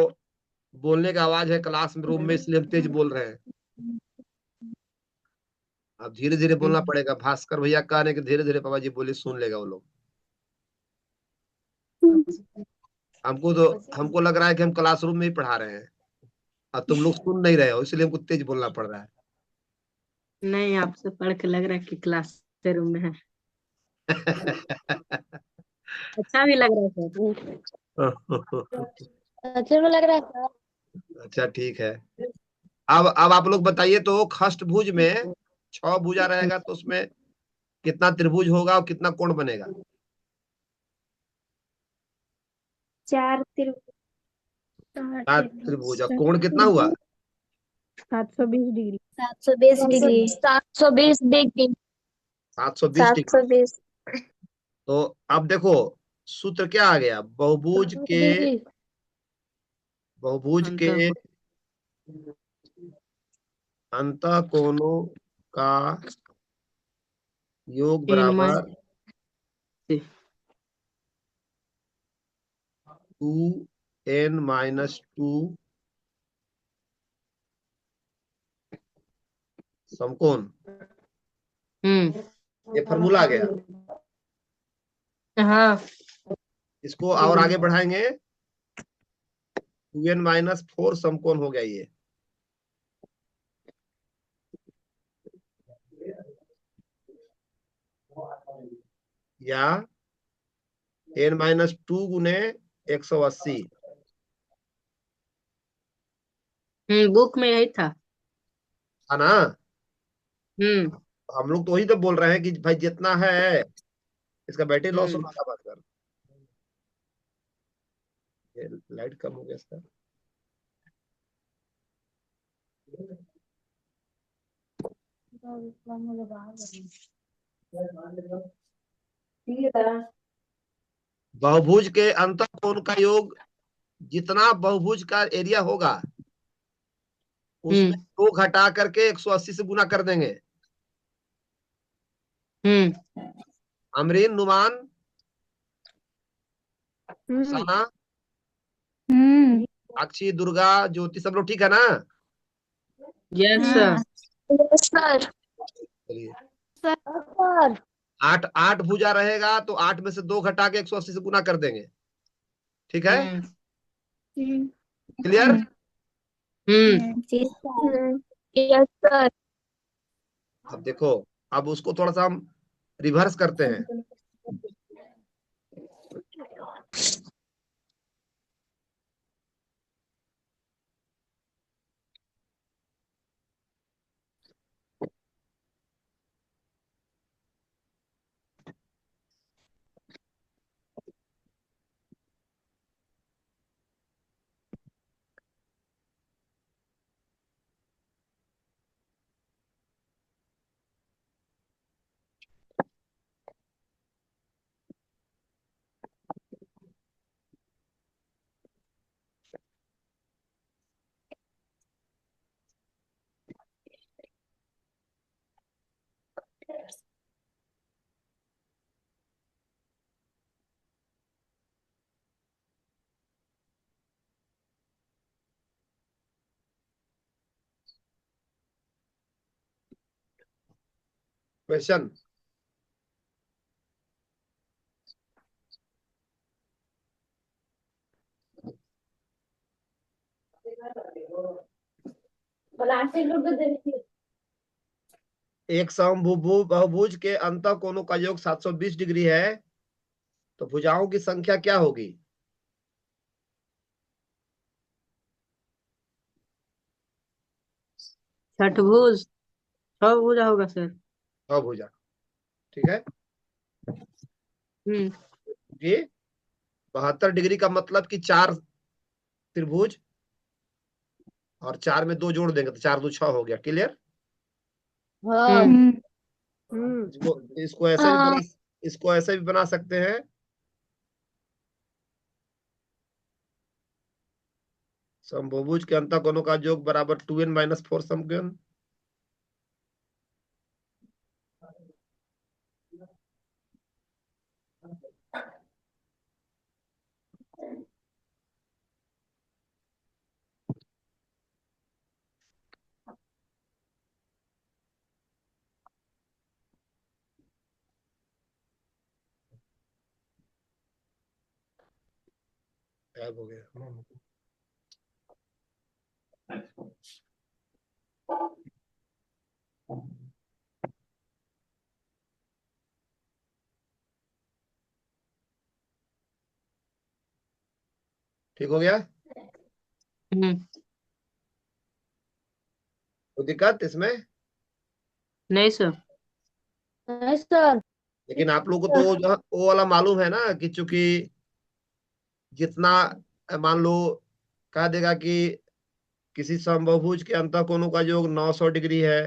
बोलने का आवाज है क्लास में, रूम में, इसलिए हम तेज बोल रहे हैं। अब धीरे धीरे बोलना पड़ेगा। भास्कर भैया कह रहे कि धीरे धीरे पापा जी बोले, सुन लेगा वो लोग। हमको लग रहा है कि हम क्लासरूम में ही पढ़ा रहे हैं और तुम लोग सुन नहीं रहे हो, इसलिए हमको तेज बोलना पड़ रहा है। नहीं, आपसे पढ़ के लग रहा है कि क्लास रूम में है। अच्छा भी लग रहा है सर। अच्छा में लग रहा है। अच्छा ठीक है। अब आप लोग बताइए तो, खष्टभुज में 6 भुजा रहेगा तो उसमें कितना त्रिभुज होगा और कितना कोण बनेगा? 4 त्रिभुज। चार त्रिभुज। और कोण कितना हुआ? 720 डिग्री। 720 डिग्री। 720 डिग्री। 720 डिग्री। 720 तो अब देखो सूत्र क्या आ गया? बहुभुज के अंतः अंतःकोणों का योग तीन बराबर से 2n-2 समकोण। ये फॉर्मूला आ गया। हाँ इसको और आगे बढ़ाएंगे 2n-4 समकोण हो गया ये। या n-2 गुने 180। बुक में यही था। है ना? हम लोग तो वही तो बोल रहे हैं कि भाई जितना है इसका बैटरी लॉस होना था बस। ये लाइट कम हो गया इसका। बहुभुज के अंतःकोण का योग जितना बहुभुज का एरिया होगा उसमें 2 घटा करके 180 से गुना कर देंगे। अमरीन, नुमान, साना, अक्षी, दुर्गा, ज्योति, सब लोग ठीक है ना? Yes sir. सर। चलिए सर 8 भुजा रहेगा तो 8 में से 2 घटा के 180 से गुना कर देंगे। ठीक है? क्लियर? जी सर। Yes sir. अब देखो, अब उसको थोड़ा सा हम रिवर्स करते हैं। क्वेश्चन एक बहुभुज के अंतःकोणों का योग 720 डिग्री है तो भुजाओं की संख्या क्या होगी? छठभुज 6 भुजा होगा सर। 6 भुजा। ठीक है जी। 72 डिग्री का मतलब कि 4 त्रिभुज और 4 में 2 जोड़ देंगे तो 4 2 6 हो गया। क्लियर? इसको ऐसे भी बना सकते हैं। समबहुभुज के अंतःकोणों का योग बराबर 2n-4 समकोण। गायब हो गया। ठीक हो गया? कोई दिक्कत इसमें? नहीं सर। नहीं सर। लेकिन आप लोगों को तो वो वाला मालूम है ना कि चूंकि जितना मान लो कह देगा कि किसी समबाहुभुज के अंतःकोणों का योग 900 डिग्री है,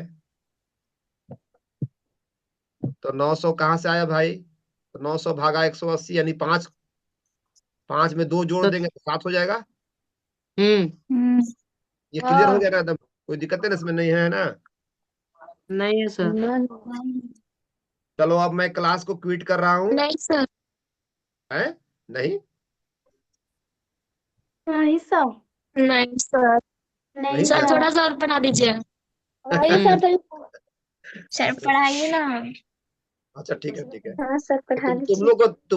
तो 900 कहाँ से आया भाई? तो 900 भागा 180 यानी 5, 5 में 2 जोड़ तो देंगे तो 7 हो जाएगा। ये क्लियर हो गया ना एकदम? कोई दिक्कत है ना इसमें? नहीं है ना? नहीं है सर। चलो अब मैं क्लास को क्विट कर रहा हूँ। नहीं सर। है नहीं? नहीं सर। नहीं सर। नहीं सर सर। थोड़ा सा और बना दीजिए। सर पढ़ाइए ना। अच्छा ठीक है ठीक है। हाँ सर पढ़ा तुम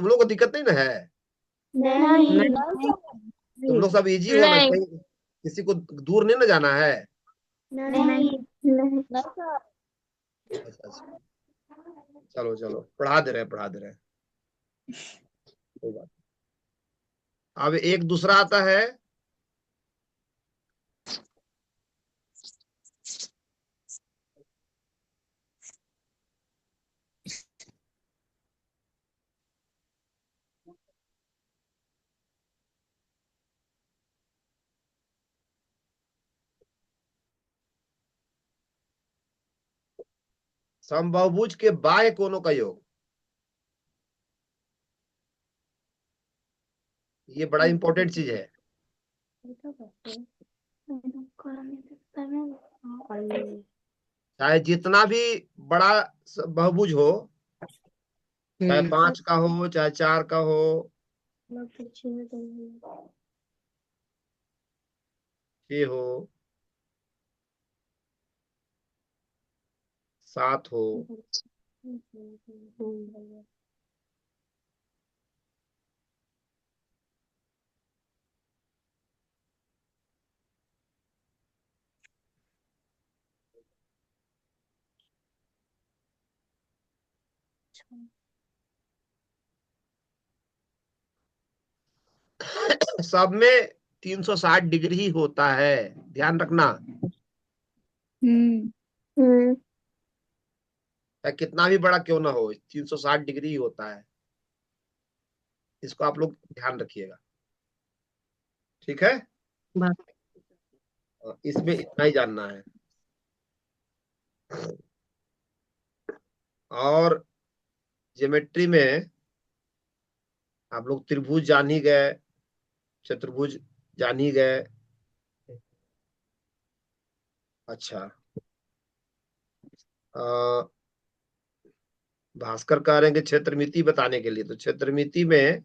लोग को दिक्कत नहीं ना है? नहीं। तुम लोग सब इजी हो ना? नहीं। कहीं किसी को दूर नहीं ना जाना है? नहीं। नहीं। अच्छा अच्छा, चलो चलो पढ़ा दे रहे हैं, पढ़ा दे रहे हैं, कोई बात नहीं। अब एक दूसरा आता है, समबाहुभुज के बाह्य कोणों का योग। ये बड़ा इंपॉर्टेंट चीज है। चाहे जितना भी बड़ा बहुभुज हो, चाहे 5 का हो चाहे 4 का हो, 6 हो, 7 हो, सब में 360 डिग्री ही होता है, ध्यान रखना। चाहे कितना भी बड़ा क्यों ना हो, 360 डिग्री ही होता है। इसको आप लोग ध्यान रखिएगा, ठीक है? इसमें इतना ही जानना है। और ज्योमेट्री में आप लोग त्रिभुज जान ही गए, चतुर्भुज जान ही गए। अच्छा, भास्कर कह रहे हैं कि क्षेत्रमिति बताने के लिए, तो क्षेत्रमिति में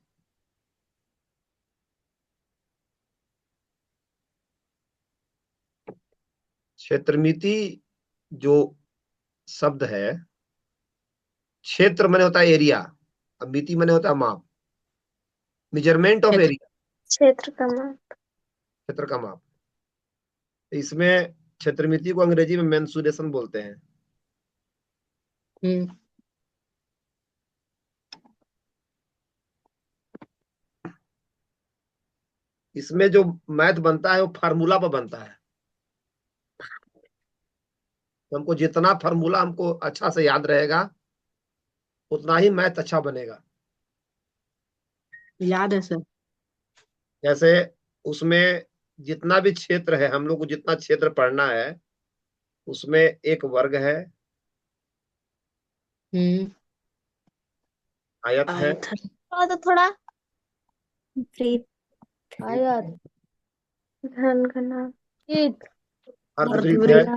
क्षेत्रमिति जो शब्द है, क्षेत्र माने होता है एरिया, अब मिति माने होता है माप, मेजरमेंट ऑफ एरिया, क्षेत्र का माप। क्षेत्र का माप। इसमें क्षेत्रमिति को अंग्रेजी में मेंसुरेशन बोलते हैं। इसमें जो मैथ बनता है वो फार्मूला पर बनता है। तो हमको जितना फार्मूला हमको अच्छा से याद रहेगा उतना ही मैथ अच्छा बनेगा। याद है सर। जैसे उसमें जितना भी क्षेत्र है, हम लोग को जितना क्षेत्र पढ़ना है उसमें एक वर्ग है, आयत है, आयत है। तो थोड़ा आयत, घन घना। अर्धवृत्त है,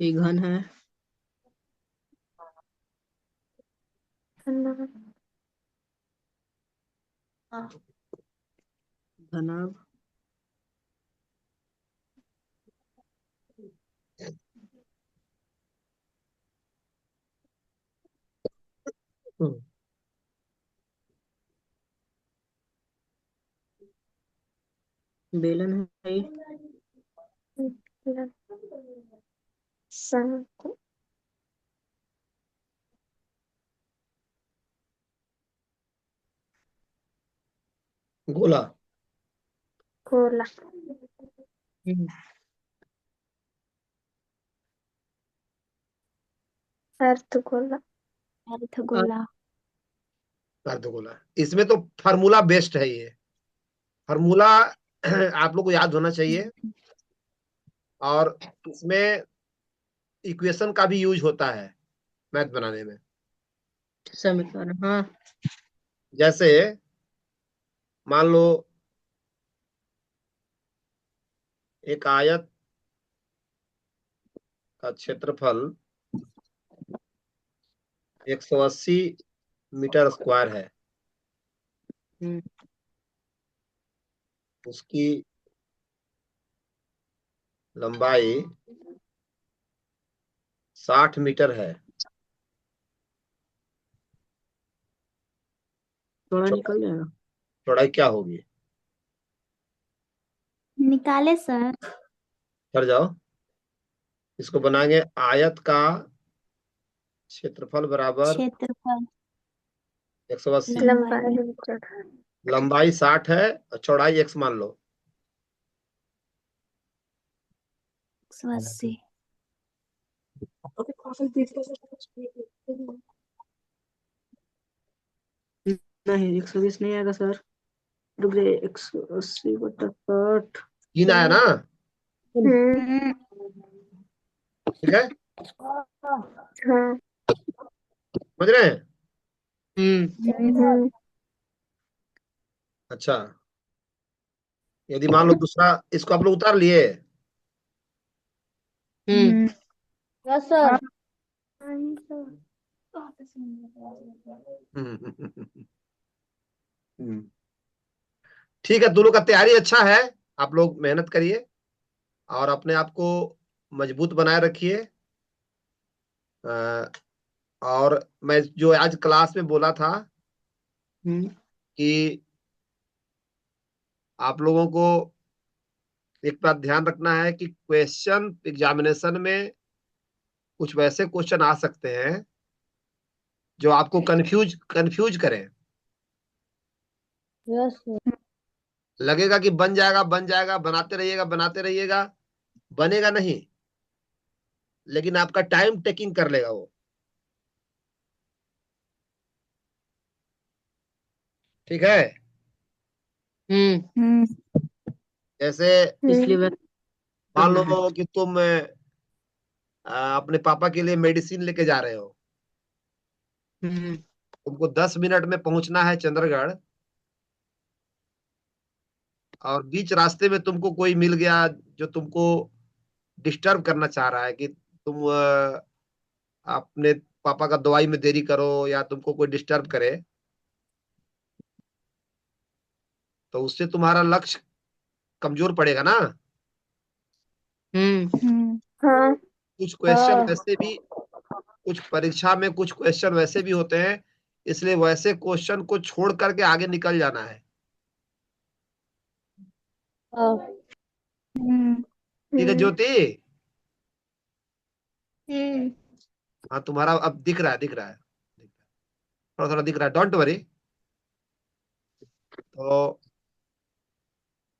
ये घन है। घनाभ। बेलन है ये। शंकु। गोला, गोला। अर्धगोला। अर्धगोला। अर्धगोला। इसमें तो फार्मूला बेस्ड है ये फार्मूला। आप लोग को याद होना चाहिए। और इसमें इक्वेशन का भी यूज होता है मैथ बनाने में। समीकरण, हाँ। जैसे मान लो एक आयत का क्षेत्रफल 180 मीटर स्क्वायर है। हम्म। उसकी लंबाई 60 मीटर है। थोड़ा निकल जाएगा। चौड़ाई क्या होगी? निकाले सर। कर जाओ। इसको बनाएंगे आयत का क्षेत्रफल बराबर क्षेत्रफल 180, लंबाई लंबाई 60 है और चौड़ाई x मान लो। 180। नहीं, 120 नहीं आएगा सर। रुक जाइए, 180/60। 3 आया ना? हम्म। ठीक है, हाँ। समझ रहे हैं? हम्म। अच्छा, यदि मान लो दूसरा, इसको आप लोग उतार लिए? हम्म। Yes sir. हम्म। ठीक है, दोनों का तैयारी अच्छा है। आप लोग मेहनत करिए और अपने आप को मजबूत बनाए रखिए। और मैं जो आज क्लास में बोला था कि आप लोगों को एक बात ध्यान रखना है कि क्वेश्चन एग्जामिनेशन में कुछ वैसे क्वेश्चन आ सकते हैं जो आपको कंफ्यूज करें। Yes sir. लगेगा कि बन जाएगा बन जाएगा, बनाते रहिएगा, बनेगा नहीं, लेकिन आपका टाइम टेकिंग कर लेगा वो। ठीक है? हम्म। जैसे इसलिए मैं मान करना है। लो कि तुम अपने पापा के लिए मेडिसिन लेके जा रहे हो। तुमको 10 मिनट में पहुंचना है चंद्रगढ़, और बीच रास्ते में तुमको कोई मिल गया जो तुमको डिस्टर्ब करना चाह रहा है कि तुम अपने पापा का दवाई में देरी करो या तुमको कोई डिस्टर्ब करे, तो उससे तुम्हारा लक्ष्य कमजोर पड़ेगा ना। हाँ। कुछ क्वेश्चन वैसे भी, कुछ परीक्षा में कुछ क्वेश्चन वैसे भी होते हैं, इसलिए वैसे क्वेश्चन को छोड़ करके आगे निकल जाना है। ठीक है ज्योति? हाँ, तुम्हारा अब दिख रहा है, थोड़ा थोड़ा दिख रहा है, डोंट वरी। तो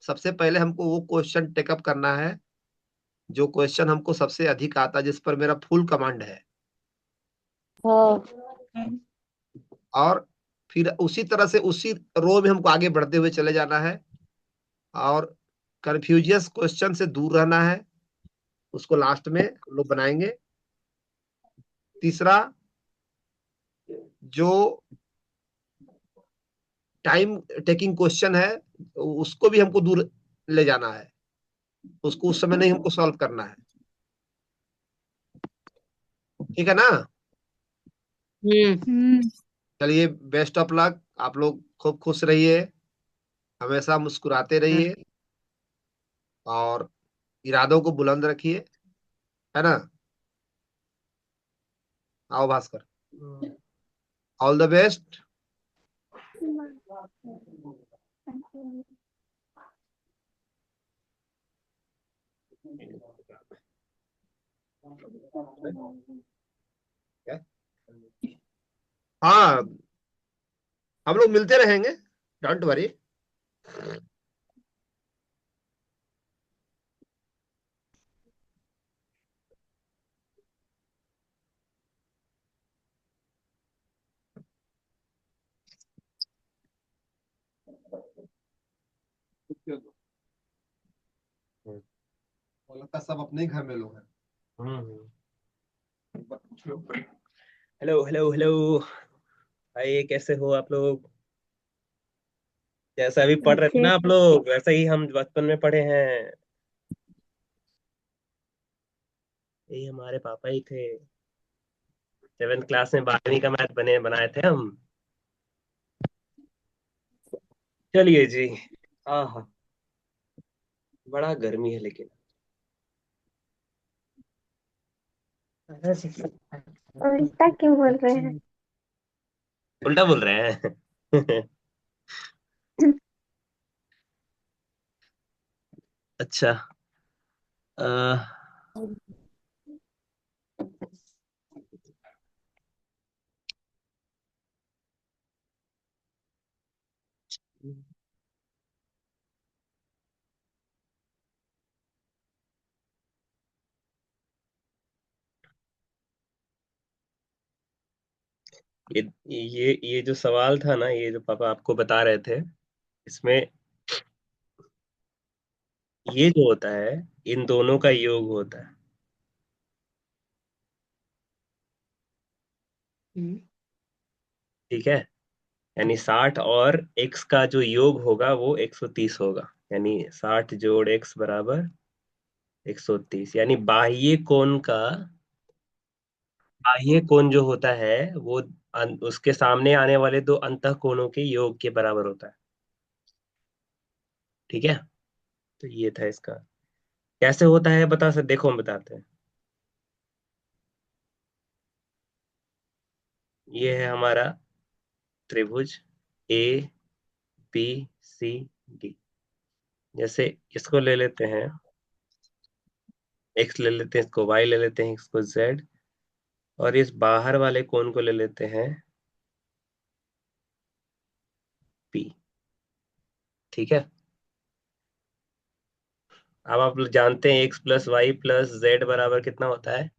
सबसे पहले हमको वो क्वेश्चन टेकअप करना है जो क्वेश्चन हमको सबसे अधिक आता है, जिस पर मेरा फुल कमांड है। और फिर उसी तरह से उसी रो में हमको आगे बढ़ते हुए चले जाना है और कंफ्यूजियस क्वेश्चन से दूर रहना है, उसको लास्ट में हम लोग बनाएंगे। तीसरा, जो टाइम टेकिंग क्वेश्चन है उसको भी हमको दूर ले जाना है, उसको उस समय नहीं हमको सॉल्व करना है। ठीक है ना? चलिए, बेस्ट ऑफ लक। आप लोग खूब खुश रहिए, हमेशा मुस्कुराते रहिए और इरादों को बुलंद रखिए, है ना? आओ भास्कर, ऑल द बेस्ट। हाँ, हम लोग मिलते रहेंगे, डोंट वरी। वो लगता है सब अपने ही घर में लोग हैं। हेलो हेलो हेलो भाई, कैसे हो आप लोग? जैसा अभी पढ़ रहे थे अच्छे ना आप लोग, वैसा ही हम बचपन में पढ़े हैं। यही हमारे पापा ही थे। 7th क्लास में 12वीं का मैथ बनाए थे हम। चलिए जी। आहा, बड़ा गर्मी है लेकिन। उल्टा क्यों बोल रहे हैं? उल्टा बोल रहे हैं। अच्छा। अह, ये ये जो सवाल था ना, ये जो पापा आपको बता रहे थे, इसमें ये जो होता है, इन दोनों का योग होता है। ठीक है। यानी 60 और x का जो योग होगा वो 130 होगा। यानी 60 जोड़ x बराबर 130। यानी बाह्य कोण जो होता है वो उसके सामने आने वाले दो अंतः कोणों के योग के बराबर होता है। ठीक है। तो ये था इसका। कैसे होता है बता सकते? देखो हम बताते हैं। ये है हमारा त्रिभुज ए बी सी डी। जैसे इसको ले लेते हैं x, ले लेते हैं इसको y, ले लेते हैं इसको z, और इस बाहर वाले कोण को ले लेते हैं p। ठीक है। अब आप लोग जानते हैं x plus Y plus Z बराबर कितना होता है?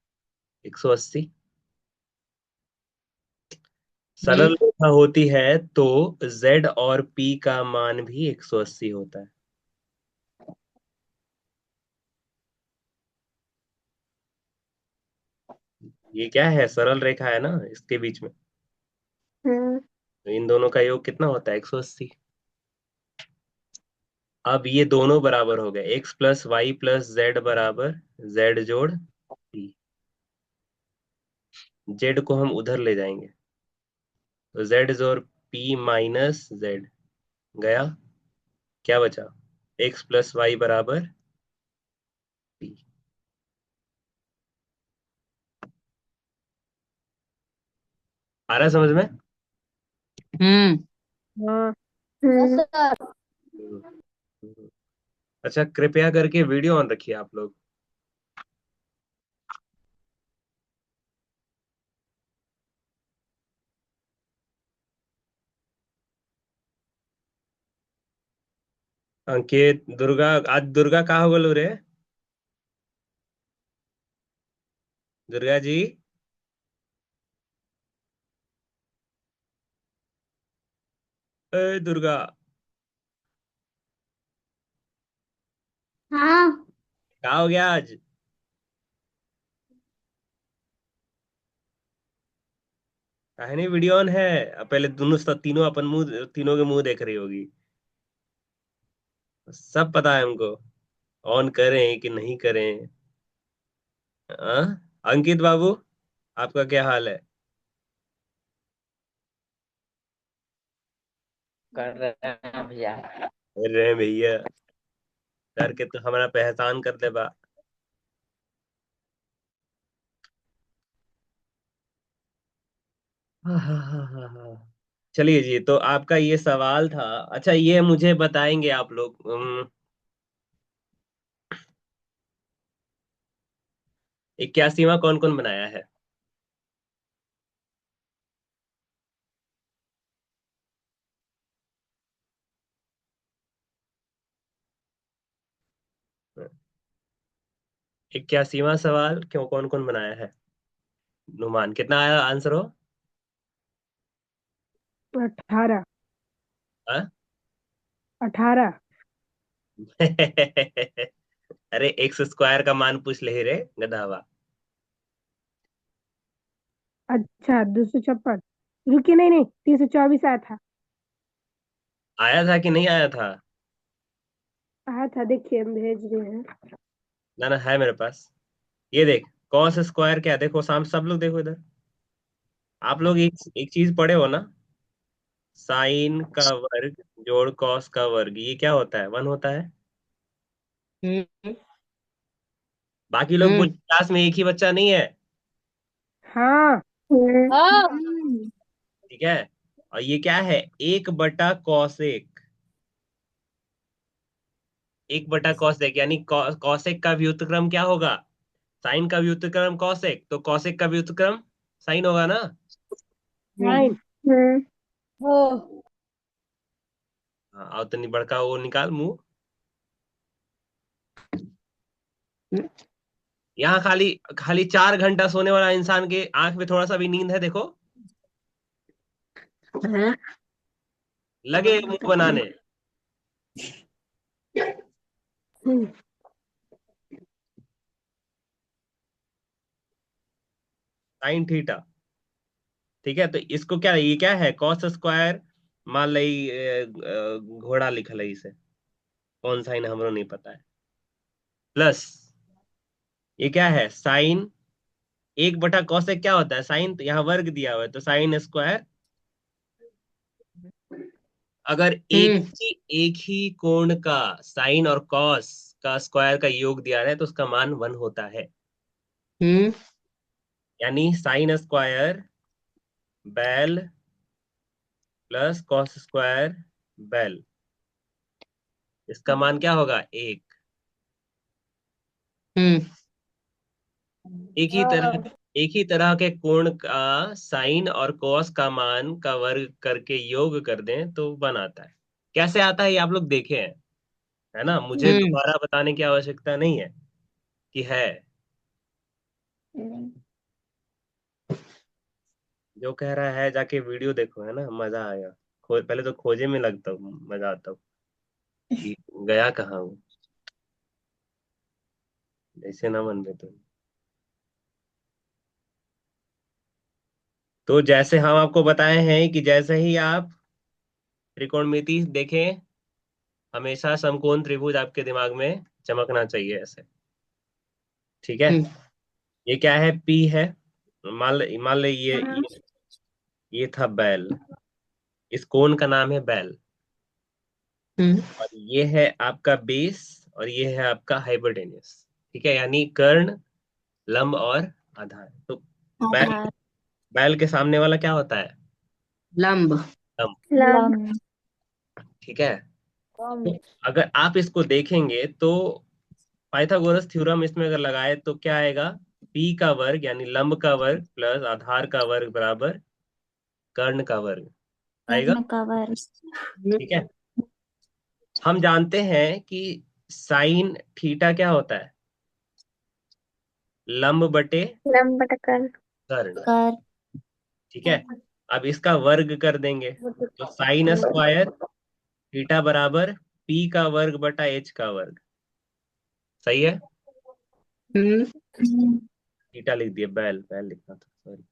180। सरल रेखा होती है तो z और p का मान भी 180 होता है। ये क्या है? सरल रेखा है ना इसके बीच में। हम्म। तो इन दोनों का योग कितना होता है? 180। अब ये दोनों बराबर हो गए। x plus Y plus Z बराबर z जोड़ p। z को हम उधर ले जाएंगे तो z जोड़ p माइनस z गया। क्या बचा? x प्लस वाई बराबर p। आ रहा है समझ में? हाँ। हम्म। अच्छा, कृपया करके वीडियो ऑन रखिए आप लोग। अंकित, दुर्गा, आज दुर्गा कहाँ हो गलो रे? दुर्गा जी। ए दुर्गा, हाँ। कहाँ हो गया आज? काहे नहीं वीडियो ऑन है? अब पहले दोनों तीनों अपन मुंह, तीनों के मुंह देख रही होगी। सब पता है हमको। ऑन करें कि नहीं करें। हाँ। अंकित बाबू, आपका क्या हाल है? कर रहे हैं भैया। अरे भैया, करके तो हमारा पहचान कर दे बा। हाँ हाँ हाँ हाँ हाँ। चलिए जी, तो आपका ये सवाल था। अच्छा, ये मुझे बताएंगे आप लोग, 81वां कौन कौन बनाया है? हाँ। 81वां सवाल क्यों, कौन कौन बनाया है? नुमान, कितना आया आंसर हो? 18। हाँ? 18। अरे एक्स स्क्वायर का मान पूछ ले रे गधावा। अच्छा 256। रुकिए, नहीं नहीं, 324 आया था। आया था कि नहीं आया था? आया था, देखिए हम भेज रहे हैं। ना ना, है मेरे पास। ये देख, कॉस स्क्वायर क्या, देखो साम सब लोग देखो इधर। आप लोग एक एक चीज पढ़े हो ना, साइन का वर्ग जोड़ कॉस का वर्ग, ये क्या होता है? 1 होता है। हम्म बाकी लोग हम्म बोले क्लास में एक ही बच्चा नहीं है। हाँ। हाँ ठीक है। और ये क्या है? 1/cos1। 1/cos1 यानी कॉसेक का व्युत्क्रम क्या होगा? साइन का व्युत्क्रम कॉसेक, तो कॉसेक का व्युत्क्रम साइन होगा ना। 9। हम्म ओ हाँ, और तनी बड़का वो निकाल मुंह। यहाँ खाली खाली 4 घंटा सोने वाला इंसान के आंख में थोड़ा सा भी नींद है, देखो हाँ। लगे मुंह बनाने। हम्म, साइन थीटा। ठीक है, तो इसको क्या, ये क्या है? Cos square. मान ली घोड़ा लिखल है इसे, कौन साइन हमरो नहीं पता है। प्लस ये क्या है? साइन 1/cos क्या होता है? साइन, तो यहाँ वर्ग दिया हुआ है तो साइन स्क्वायर। अगर एक हम्म ही एक ही कोण का साइन और कॉस का स्क्वायर का योग दिया है तो उसका मान 1 होता है। हम्म यानी साइन स्क्वायर बेल प्लस कॉस स्क्वायर बेल, इसका मान क्या होगा? 1। हम्म एक ही तरह के कोण का साइन और कॉस का मान का वर्ग करके योग कर दें तो 1 आता है। कैसे आता है ये आप लोग देखे हैं, है ना? मुझे हम्म दोबारा बताने की आवश्यकता नहीं है कि है। जो कह रहा है जाके वीडियो देखो, है ना, मजा आएगा। पहले तो खोजे में लगता हूँ, मजा आता हूँ कि गया कहाँ हूँ। ऐसे ना मन में तो जैसे हम आपको बताए हैं कि जैसे ही आप त्रिकोणमिति देखें, हमेशा समकोण त्रिभुज आपके दिमाग में चमकना चाहिए ऐसे। ठीक है। हम्म ये क्या है? पी है। मान ले ये था बैल। इस कोण का नाम है बैल। हम्म और ये है आपका बेस, और ये है आपका हाइपोटेन्यूस। ठीक है, यानी कर्ण, लंब और आधार। तो बैल आधार। बैल के सामने वाला क्या होता है? लंब। लंब। लम लंब। ठीक है। तो अगर आप इसको देखेंगे तो पाइथागोरस थ्योरम इसमें अगर लगाए तो क्या आएगा? पी का वर्ग यानी लंब का वर्ग प्लस आधार का वर्ग बराबर कर्ण का वर्ग आएगा। कर्ण का वर्ग। ठीक है। हम जानते हैं कि साइन थीटा क्या होता है? लंब बटे लम बटकर कर्ण। कर। ठीक है। अब इसका वर्ग कर देंगे तो साइन स्क्वायर थीटा बराबर पी का वर्ग बटा एच का वर्ग। सही है। हम्म थीटा लिख दिया, बैल बैल लिखना था, सॉरी।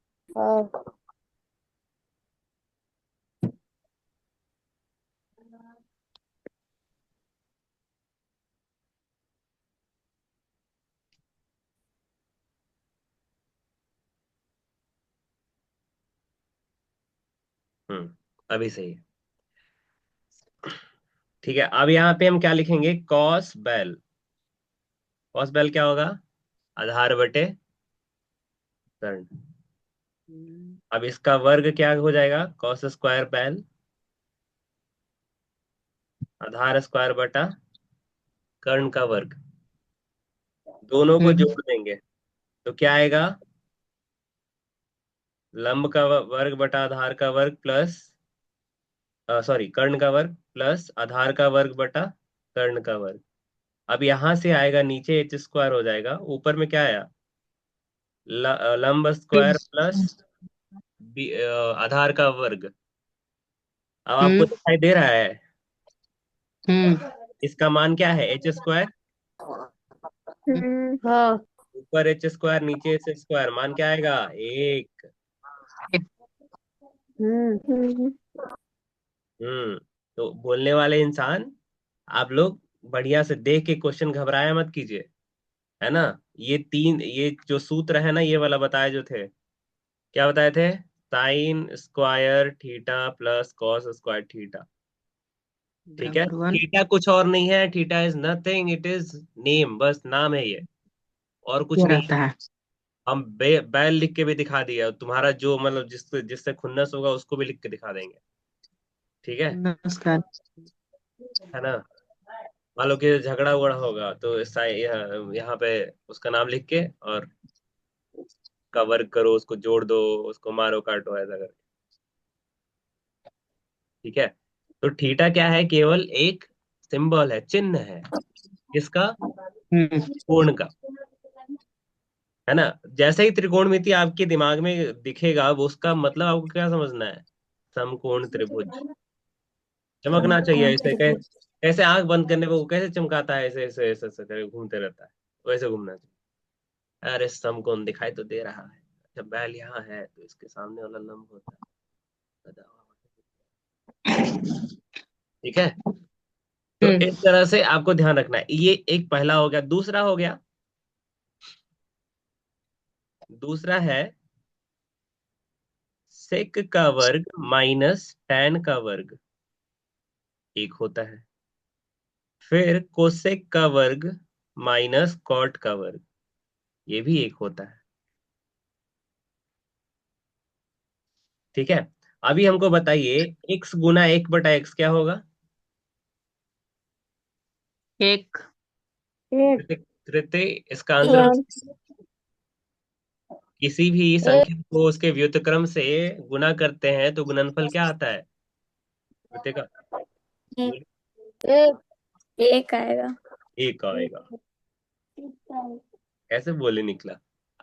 अभी सही है। ठीक है, अब यहाँ पे हम क्या लिखेंगे? कॉस बैल। कॉस बैल क्या होगा? आधार बटे कर्ण। अब इसका वर्ग क्या हो जाएगा? कॉस स्क्वायर बैल आधार स्क्वायर बटा कर्ण का वर्ग। दोनों को हम्म जोड़ देंगे तो क्या आएगा? लंब का वर्ग बटा आधार का वर्ग प्लस, सॉरी, कर्ण का वर्ग प्लस आधार का वर्ग बटा कर्ण का वर्ग। अब यहां से आएगा नीचे एच स्क्वायर हो जाएगा, ऊपर में क्या आया? लंब स्क्वायर प्लस आधार का वर्ग। अब आपको हम्म दिखाई दे रहा है? इसका मान क्या है, एच स्क्वायर, हाँ। ऊपर एच स्क्वायर नीचे एच स्क्वायर, मान क्या आएगा, एक। तो बोलने वाले इंसान, आप लोग बढ़िया से देख के क्वेश्चन घबराया मत कीजिए, है ना। ये जो सूत्र है ना, ये वाला बताए जो थे, क्या बताए थे, sine square theta plus cos square theta. ठीक है, =1। थीटा कुछ और नहीं है, theta is nothing, it is name, बस नाम है ये, और कुछ क्या नहीं। रहता है? हम बैल लिख के भी दिखा दिया, तुम्हारा जो मतलब जिससे जिससे खुन्नस होगा उसको भी लिख के दिखा देंगे। ठीक है नमस्कार। है ना। मान लो कि झगड़ा उगड़ा होगा तो यहाँ पे उसका नाम लिख के और का वर्ग करो, उसको जोड़ दो, उसको मारो काटो, ऐसा करके। ठीक है, तो थीटा क्या है, केवल एक सिंबल है, चिन्ह है, किसका, कोण का, है ना। जैसे ही त्रिकोणमिति आपके दिमाग में दिखेगा, वो उसका मतलब आपको क्या समझना है, समकोण त्रिभुज। चमकना चाहिए ऐसे, कैसे आंख बंद करने पे वो कैसे चमकाता है, ऐसे ऐसे ऐसे ऐसे करके घूमते रहता है, वैसे घूमना चाहिए। अरे समकोण दिखाई तो दे रहा है, जब बैल यहाँ है तो इसके सामने वाला लंब होता है, ठीक है। तो इस तरह से आपको ध्यान रखना है, ये एक पहला हो गया। दूसरा हो गया, दूसरा है सेक का वर्ग माइनस टैन का वर्ग, एक होता है। फिर कोसेक का वर्ग माइनस कॉट का वर्ग, ये भी एक होता है। ठीक है, अभी हमको बताइए, x गुना 1/x क्या होगा, एक। तृतीय, इसका आंसर, किसी भी संख्या को उसके व्युत्क्रम से गुना करते हैं तो गुणनफल क्या आता है, तृतीय का एक आएगा। एक आएगा। कैसे बोले निकला।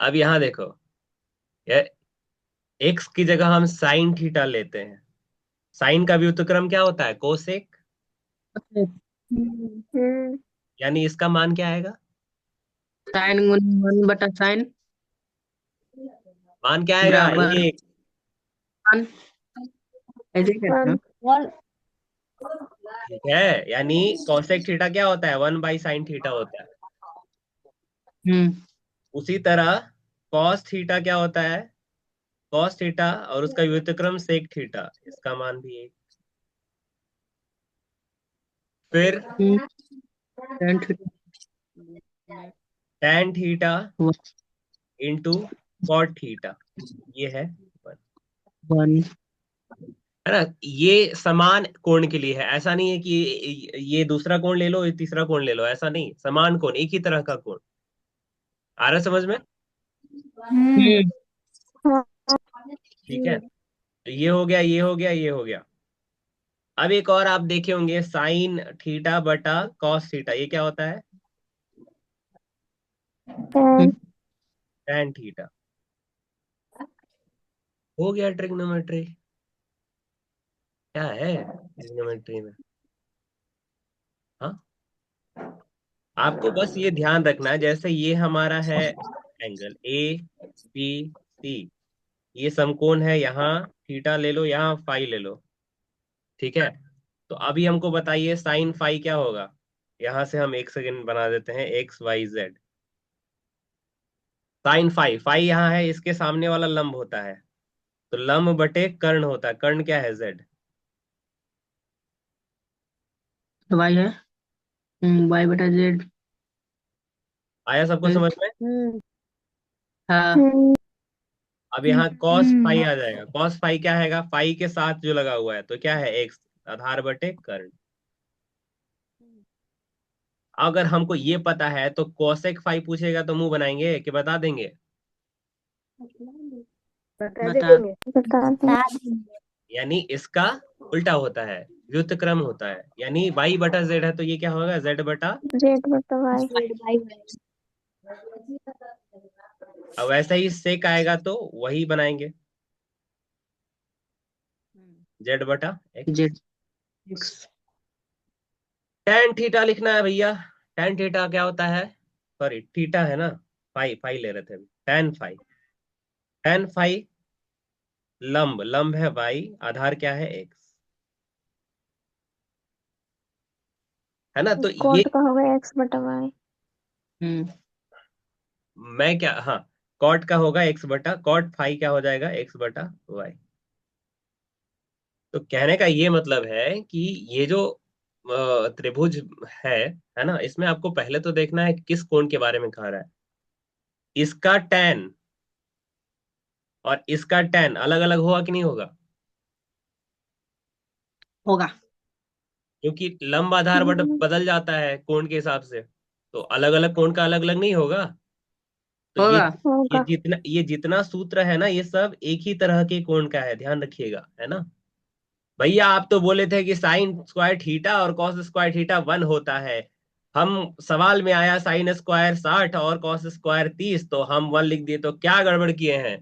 अब यहाँ देखो, एक्स की जगह हम साइन थीटा लेते हैं, साइन का व्युत्क्रम क्या होता है, कोसेक, यानी इसका मान क्या आएगा, साइन गुना 1/sin मान क्या आएगा, बराबर एक। 1। ऐसे कहते हैं। ठीक है, यानी कोसेक थीटा क्या होता है, 1/sin थीटा होता है। उसी तरह कॉस थीटा क्या होता है, कॉस थीटा और उसका व्युत्क्रम सेक थीटा, इसका मान भी एक। फिर tan theta tan theta into cot theta, ये है 1, 1। है ना। ये समान कोण के लिए है, ऐसा नहीं है कि ये दूसरा कोण ले लो, ये तीसरा कोण ले लो, ऐसा नहीं, समान कोण, एक ही तरह का कोण। आ रहा है समझ में, ठीक है। तो ये हो गया, ये हो गया, ये हो गया। अब एक और आप देखे होंगे, साइन थीटा बटा कॉस थीटा, ये क्या होता है, tan थीटा। हो गया ट्रिग्नोमेट्री, क्या है ट्रिग्नोमेट्री में, हाँ। आपको बस ये ध्यान रखना है, जैसे ये हमारा है एंगल ए बी सी, ये समकोण है, यहाँ थीटा ले लो, यहाँ फाई ले लो, ठीक है। तो अभी हमको बताइए साइन फाई क्या होगा, यहां से हम एक सेकेंड बना देते हैं, X Y Z. Sine phi, phi यहाँ है, इसके सामने वाला लंब होता है, तो लंब बटे कर्ण होता है, कर्ण क्या है, जेड। y है y/z। आया सबको समझ में। हाँ। अब यहाँ कॉस फाई आ जाएगा, कॉस फाई क्या है, फाई के साथ जो लगा हुआ है, तो क्या है, एक्स, आधार बटे कर्ण। अगर हमको ये पता है तो कोसेक फाई पूछेगा तो मुंह बनाएंगे कि बता देंगे, बता बता। देंगे। यानी इसका उल्टा होता है, व्युत्क्रम होता है, यानी y बटा z है तो ये क्या होगा, z बटा। अब वैसा ही सेक आएगा तो वही बनाएंगे, z बटा x। z x। tan theta लिखना है भैया। tan थीटा क्या होता है, सॉरी थीटा है ना, फाई फाई ले रहे थे अभी। tan फाई लंब, लंब है y, आधार क्या है x, है ना। तो ये कोट का होगा x/y। मैं क्या, हाँ कॉट का होगा x बटा, कॉट फाई क्या हो जाएगा x बटा y। तो कहने का ये मतलब है कि ये जो त्रिभुज है ना, इसमें आपको पहले तो देखना है किस कोण के बारे में कह रहा है। इसका tan और इसका tan अलग अलग होगा कि नहीं होगा, होगा। क्योंकि लंब आधार बदल जाता है कोण के हिसाब से, तो अलग अलग कोण का अलग अलग नहीं होगा। तो ये होगा। ये होगा। जितना ये जितना सूत्र है ना, ये सब एक ही तरह के कोण का है, ध्यान रखिएगा, है ना। भैया आप तो बोले थे कि साइन स्क्वायर थीटा और कॉस स्क्वायर थीटा 1 होता है। हम सवाल में आया साइन स्क्वायर 60 और कॉस स्क्वायर 30, तो हम 1 लिख दिए, तो क्या गड़बड़ किए हैं।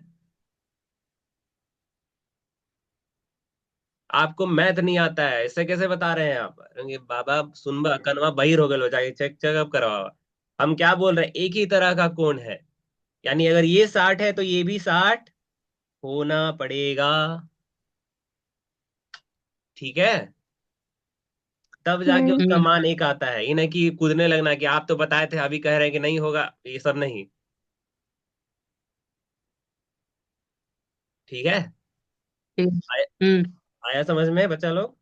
आपको मैथ नहीं आता है, इससे कैसे बता रहे हैं आप। अरे बाबा सुनबा कनवा बहिर हो गए, हो जाए चेक चेकअप करवावा। हम क्या बोल रहे हैं, एक ही तरह का कोण है, यानी अगर ये 60 है तो ये भी 60 होना पड़ेगा, ठीक है। तब जाके उसका मान एक आता है, ये नहीं कि कूदने लगना कि आप तो बताए थे अभी कह रहे हैं कि नहीं होगा, ये सब नहीं, ठीक है। ठीक। आया, आया समझ में बच्चा लोग।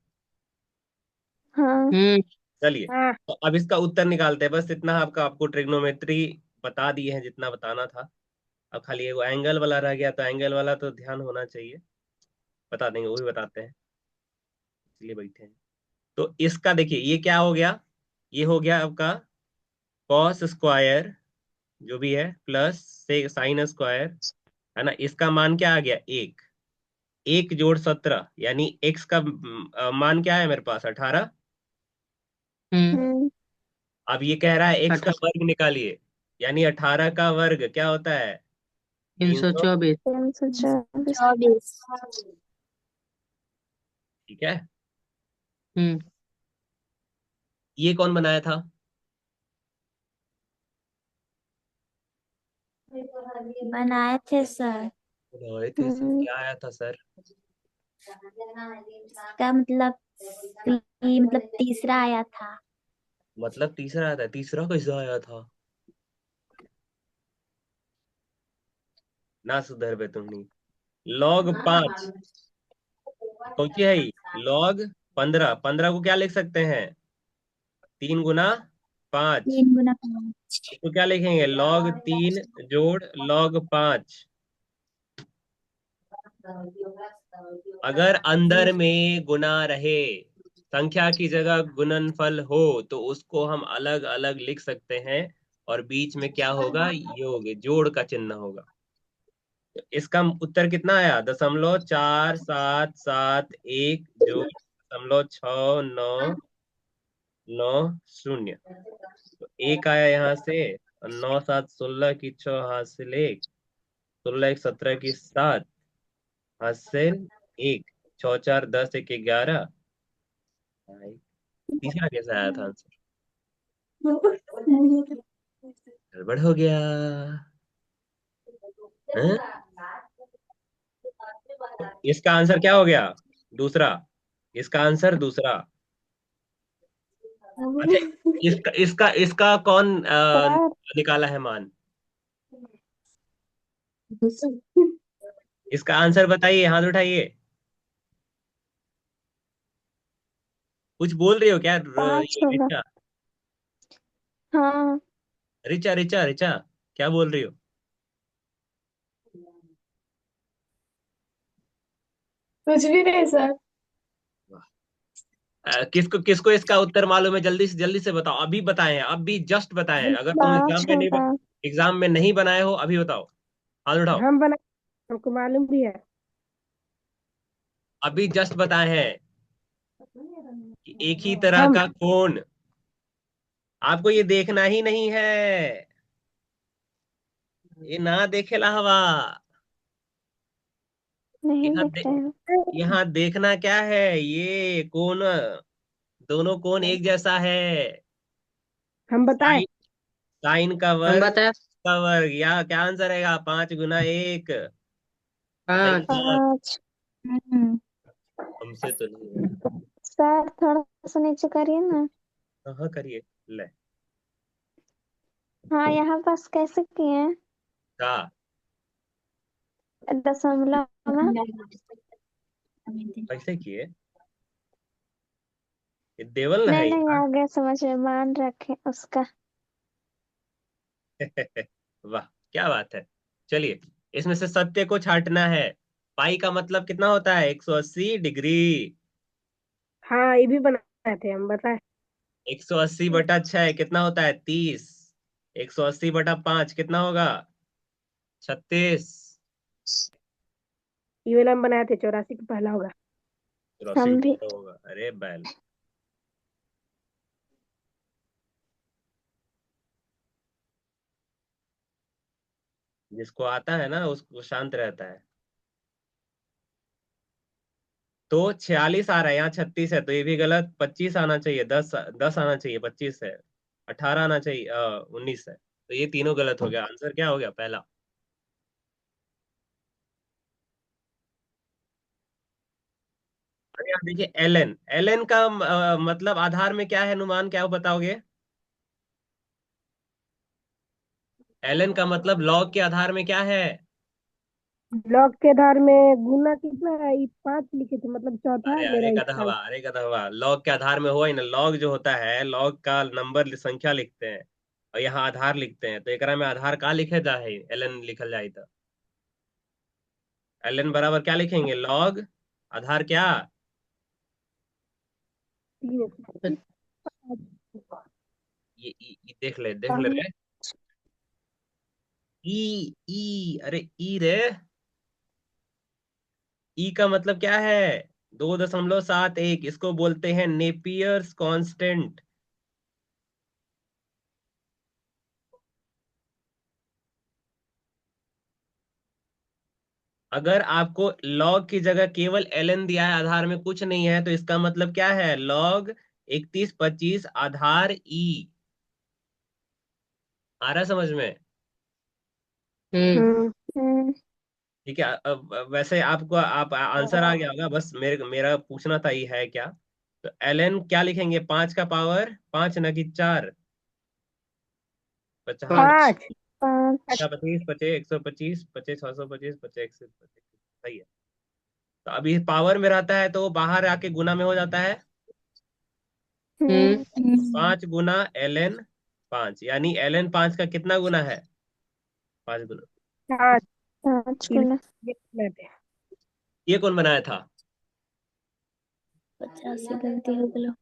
हाँ। चलिए, हाँ। तो अब इसका उत्तर निकालते हैं, बस इतना आपका, आपको ट्रिग्नोमेट्री बता दिए हैं जितना बताना था। अब खाली वो एंगल वाला रह गया, तो एंगल वाला तो ध्यान होना चाहिए, बता देंगे, वो भी बताते हैं, इसलिए बैठे हैं। तो इसका देखिए ये क्या हो गया, ये हो गया आपका कॉस स्क्वायर जो भी है प्लस से साइन स्क्वायर, है ना। इसका मान क्या आ गया, एक, एक जोड़ 17, यानी एक्स का मान क्या है मेरे पास, 18। हम्म। अब ये कह रहा है एक्स का 18, वर्ग निकालिए, यानी 18 का वर्ग क्या होता है, 300, 324। 324। 24। ठीक है। हम्म। ये कौन बनाया था, बनाए थे सर। बनाए थे सर, क्या आया था सर। इसका मतलब मतलब तीसरा आया था। मतलब तीसरा आया था, तीसरा कैसे आया था, ना सुधर बे तुम नहीं। log 5 कौन सी है, log 15, 15 को क्या लिख सकते हैं, 3 गुना 5। 3 गुना 5। इसको क्या लिखेंगे, log 3 जोड़ log 5। अगर अंदर में गुना रहे, संख्या की जगह गुणनफल हो, तो उसको हम अलग अलग लिख सकते हैं, और बीच में क्या होगा, योग, जोड़ का चिन्ह होगा। तो इसका उत्तर कितना आया, 0.4771 जोड़ 0.990। तो एक आया यहाँ से, और 9 7 16 की 6 हाथ से ले, 16 1 17 की 7 हाथ से 1, 6 4 10 1 11। तीसरा कैसे आया था आंसर, गड़बड़ हो गया, हैं? तो इसका आंसर क्या हो गया, दूसरा, इसका आंसर दूसरा। अच्छा, इसका इसका इसका कौन सर निकाला है मान, इसका आंसर बताइए, हाथ उठाइए। कुछ बोल रही हो क्या, 5 ये होगा। रिचा, हाँ। रिचा रिचा रिचा, क्या बोल रही हो। कुछ भी नहीं सर। किसको किसको इसका उत्तर मालूम है, जल्दी से बताओ, अभी बताएं, अभी जस्ट बताएं, अगर तुम 5 होगा। एग्जाम में नहीं बनाए हो, अभी बताओ, हाथ उठाओ। हम बना, हमको मालूम भी है। अभी जस्ट बताए हैं कि एक ही तरह हम का कोण, आपको ये देखना ही नहीं है, ये ना देखेला हवा। नहीं यहाँ देख दे, रहे हैं। यहाँ देखना क्या है, ये कोण दोनों कोण एक जैसा है। हम बताएं? साइन साइन का हम वर्ग बताया का वर्ग, या क्या आंसर रहेगा? 5 गुना 1। सही पाँच। बात। पाँच। हमसे तो नहीं होगा। सर थोड़ा सा नीचे करिए ना। हाँ हाँ, करिए। ले हाँ यहाँ पास कैसे किए हैं? का दशमलव में। कैसे किए? ये देवल ना नहीं है नहीं, यहाँ। आ गया समझ में, मान रखे उसका। वाह, क्या बात है। चलिए, इसमें से सत्य को छांटना है। पाई का मतलब कितना होता है? 180 डिग्री। हाँ ये भी बनाए थे हम, बताए। 180/6 कितना होता है? 30। 180/5 कितना होगा? 36। ये वाला हम बनाए थे, 84 का पहला होगा। 84 हम भी भी। तो होगा। अरे बैल। जिसको आता है ना उसको शांत रहता है। तो 46 आ रहा है, यहाँ 36 है, तो ये भी गलत। 25 आना चाहिए, 10 आना चाहिए, 25 है। 18 आना चाहिए, 19 है। तो ये तीनों गलत हो गया। आंसर क्या हो गया पहला? अरे यहाँ देखिए, एलएन एलएन का मतलब आधार में क्या है? अनुमान क्या बताओगे? एलएन का मतलब लॉग के आधार में क्या है? लॉग के आधार में गुना कितना है? ये 5 लिखे थे, मतलब चौथा अरे है अरे मेरा गधा इसका। हवा, अरे गधा हवा, लॉग के आधार में हुआ ही ना। लॉग जो होता है, लॉग का नंबर संख्या लिखते हैं, और यहाँ आधार लिखते हैं। तो एकरा में आधार का लिखे जाए, एलएन लिखल जाए तो एलएन बराबर क्या लिखेंगे? लॉग आधार क्या? 3 ये देख ले रे। ई ई अरे ई रे। ई का मतलब क्या है? 2.71, इसको बोलते हैं नेपियर्स कांस्टेंट। अगर आपको लॉग की जगह केवल एलएन दिया है, आधार में कुछ नहीं है, तो इसका मतलब क्या है? लॉग 3125 आधार ई। आ रहा है समझ में? हम्म। हम्म। ठीक है। अब वैसे आपको आप आंसर आ गया होगा, बस मेरा पूछना था ये है क्या। तो एलएन क्या लिखेंगे? 5 का पावर 5 न कि 4। 50। 5। 5। 25 25 125 25 625 25 125। सही है। तो अभी पावर में रहता है तो बाहर आके गुना में हो जाता है। हम्म। 5 गुना ln 5, यानी ln 5 का कितना गुना है? 5 गुना। 5 5 3 गुना। थे। ये कौन बनाया था? 50 से गलती हो गलो।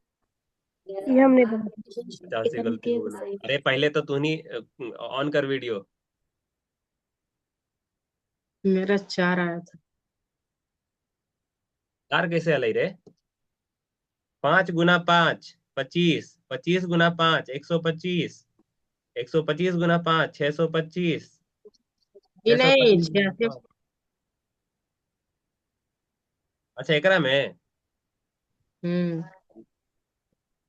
ये हमने बना था। 50 से गलती हो गई। अरे पहले तो तू नहीं ऑन कर वीडियो। मेरा 4 आया था। कार कैसे अलई रे? 5 गुना 5 25, 25 गुना 5 125, 125 गुना 5 625, ये छह सौ नहीं, पच्चीस गुना 86। पाँच अच्छा, एकरा में हम्म।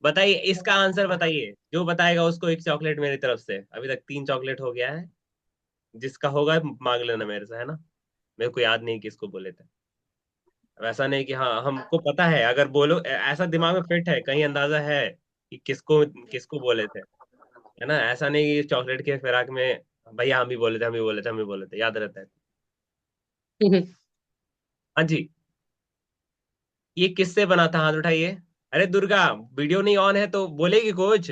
बताइए इसका आंसर। बताइए, जो बताएगा उसको एक चॉकलेट मेरी तरफ से। अभी तक 3 चॉकलेट हो गया है। जिसका होगा मांग लेना मेरे से, है ना? मेरे को याद नहीं किसको बोले थे। वैसा नहीं कि हाँ हमको पता है, अगर बोलो ऐसा दिमाग में फिट है, कहीं अंदाजा है कि किसको किसको बोले थे, है ना? ऐसा नहीं कि चॉकलेट के फिराक में भैया हम भी बोले थे, हम भी बोले थे, हम भी बोले थे, याद रहता है। हाँ जी। ये किससे बना था? हाथ उठाइए। अरे दुर्गा, वीडियो नहीं ऑन है तो बोलेगी कुछ?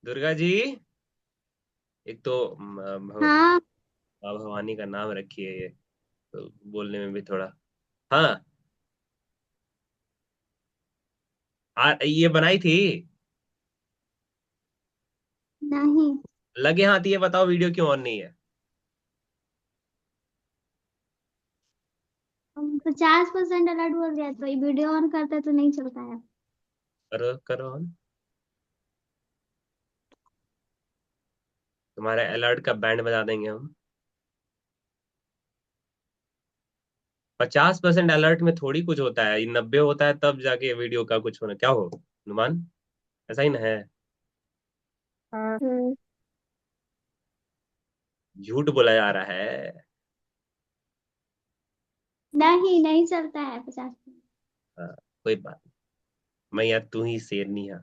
दुर्गा जी। एक तो हाँ। माँ भवानी का नाम रखी है ये, तो बोलने में भी थोड़ा। हाँ। ये बनाई थी। नहीं। लगे हाथ, ये बताओ वीडियो क्यों ऑन नहीं है? 50% अलर्ट बोल दिया तो वीडियो ऑन करते तो नहीं चलता है। करो करो ऑन। तुम्हारे अलर्ट का बैंड बजा देंगे हम। 50% अलर्ट में थोड़ी कुछ होता है, 90 होता है तब जाके वीडियो का कुछ होना। क्या हो नुमान, ऐसा ही ना है? हाँ। झूठ बोला जा रहा है। नहीं नहीं चलता है 50। हाँ, कोई बात नहीं। मैं यार तू ही शेरनी है।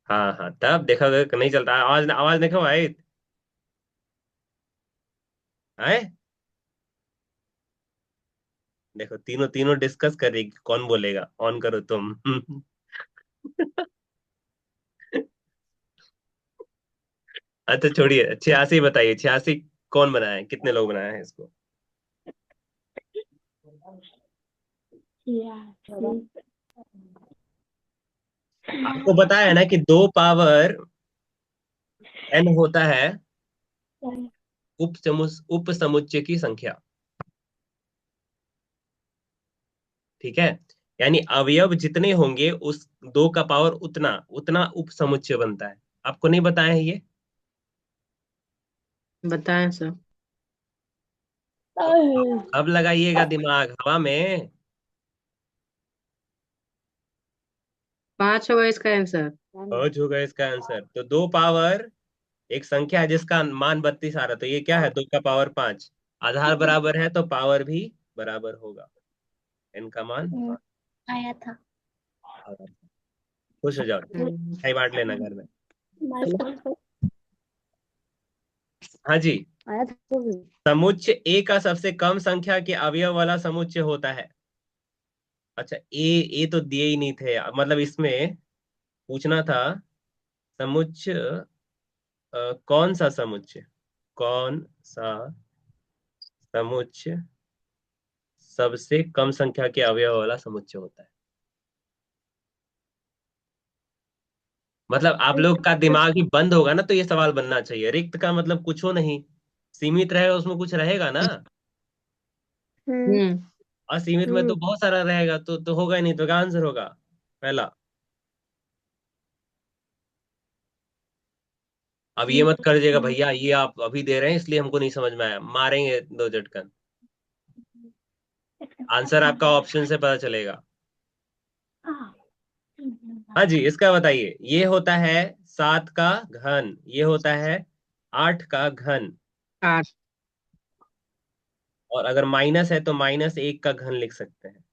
हाँ हाँ, तब देखा गया नहीं चलता। आवाज आवाज देखो भाई, आए देखो तीनों तीनों डिस्कस कर रही कौन बोलेगा। ऑन करो तुम। अच्छा छोड़िए, 86 बताइए, 86 कौन बनाया है, कितने लोग बनाए हैं इसको? आपको बताया है ना कि 2 पावर n होता है उप समुच्चय की संख्या। ठीक है, यानी अवयव जितने होंगे उस 2 का पावर उतना उतना उप समुच्चय बनता है। आपको नहीं बताया है ये? बताएं सर। अब लगाइएगा दिमाग हवा में। 5 होगा इसका आंसर। पाँच होगा इसका आंसर। तो 2 पावर एक संख्या है जिसका मान 32 आ रहा, तो ये क्या है? 2 का पावर 5। आधार बराबर है तो पावर भी बराबर होगा। इनका मान आया था। 5। खुश हो जाओ, मिठाई बांट लेना घर में। हाँ जी, आया था। समुच्चय ए का सबसे कम संख्या के अवयव वाला समुच्चय होता है। अच्छा, ए तो दिए ही नहीं थे, मतलब इसमें पूछना था समुच्चय कौन सा समुच्चय, कौन सा समुच्चय सबसे कम संख्या के अवयव वाला समुच्चय होता है। मतलब आप लोग का दिमाग ही बंद होगा ना तो ये सवाल बनना चाहिए। रिक्त का मतलब कुछ हो नहीं, सीमित रहेगा उसमें कुछ रहेगा ना। हम्म। असीमित में तो बहुत सारा रहेगा, तो होगा ही नहीं, तो क्या आंसर होगा पहला? अब ये मत करिएगा भैया ये आप अभी दे रहे हैं इसलिए हमको नहीं समझ में आया, मारेंगे 2 झटकन। आंसर आपका ऑप्शन से पता चलेगा। हाँ जी, इसका बताइए। ये होता है 7 का घन, ये होता है 8 का घन, 8। और अगर माइनस है तो -1 का घन लिख सकते हैं।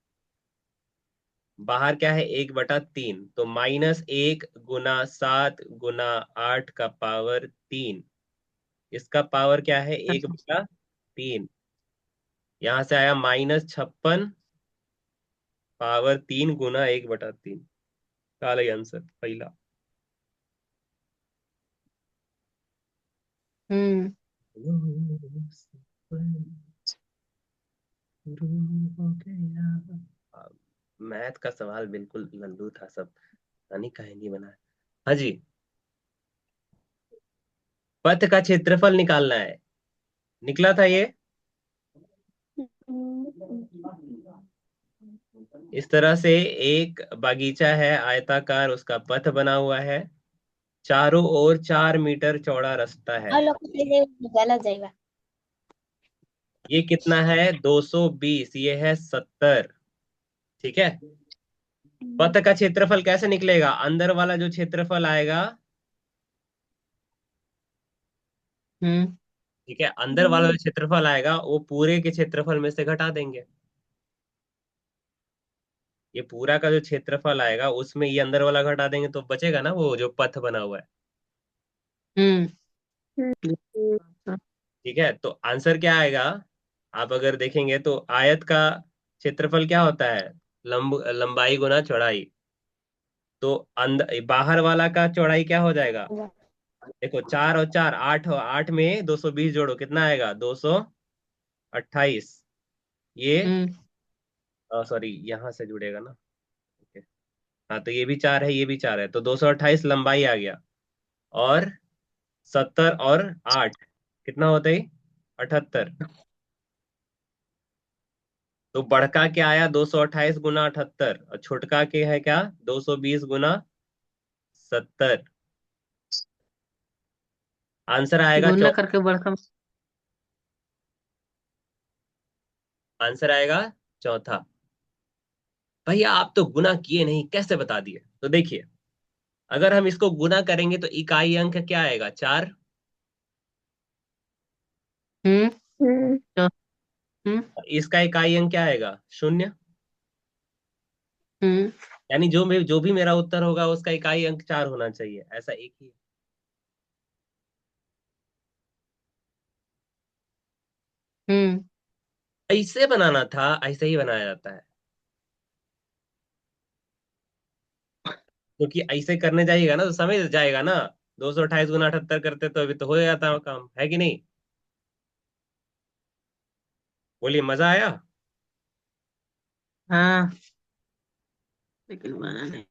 बाहर क्या है? 1/3, तो -1 गुना 7 गुना 8 का पावर 3। इसका पावर क्या है? 1/3। यहां से आया -56 पावर 3 गुना 1/3। काला आंसर पहला। हम्म। मैथ का सवाल बिल्कुल लल्लू था, सब नहीं कहे नहीं बना। हाँ जी, पथ का क्षेत्रफल निकालना है। निकला था ये इस तरह से। एक बागीचा है आयताकार, उसका पथ बना हुआ है, चारों ओर 4 मीटर चौड़ा रास्ता है। और लोग को निकाला जाएगा। ये कितना है? 220, ये है 70। ठीक है, पथ का क्षेत्रफल कैसे निकलेगा? अंदर वाला जो क्षेत्रफल आएगा, हम्म। ठीक है, अंदर वाला जो क्षेत्रफल आएगा वो पूरे के क्षेत्रफल में से घटा देंगे। ये पूरा का जो क्षेत्रफल आएगा उसमें ये अंदर वाला घटा देंगे तो बचेगा ना वो जो पथ बना हुआ है। हम्म। ठीक है, तो आंसर क्या आएगा? आप अगर देखेंगे तो आयत का क्षेत्रफल क्या होता है? लंबाई गुना चौड़ाई। तो अंदर बाहर वाला का चौड़ाई क्या हो जाएगा? देखो 4 और 4 8 हो, 8 में 220 जोड़ो कितना आएगा? 228। ये हम्म। सॉरी यहाँ से जुड़ेगा ना। ओके, हाँ तो ये भी 4 है, ये भी 4 है, तो 228 लंबाई आ गया। और 70 और 8 कितना होता है? 78। तो बड़का क्या आया? 228 गुना 78, और छोटका के है क्या? 220 गुना 70। आंसर आएगा गुना करके बड़का आंसर आएगा चौथा। भैया आप तो गुना किए नहीं, कैसे बता दिए? तो देखिए, अगर हम इसको गुना करेंगे तो इकाई अंक क्या आएगा? 4। हम्म हम्म चौ- हम्म इसका इकाई अंक क्या आएगा? 0। हम्म यानी जो भी मेरा उत्तर होगा उसका इकाई अंक 4 होना चाहिए, ऐसा एक ही है। हम्म ऐसे बनाना था, ऐसे ही बनाया जाता है। क्योंकि ऐसे करने जाइएगा ना तो समझ जाएगा ना। 228 गुना 78 करते तो अभी तो हो जाता काम, है कि नहीं? बोलिए, मजा आया? हाँ, लेकिन बना नहीं।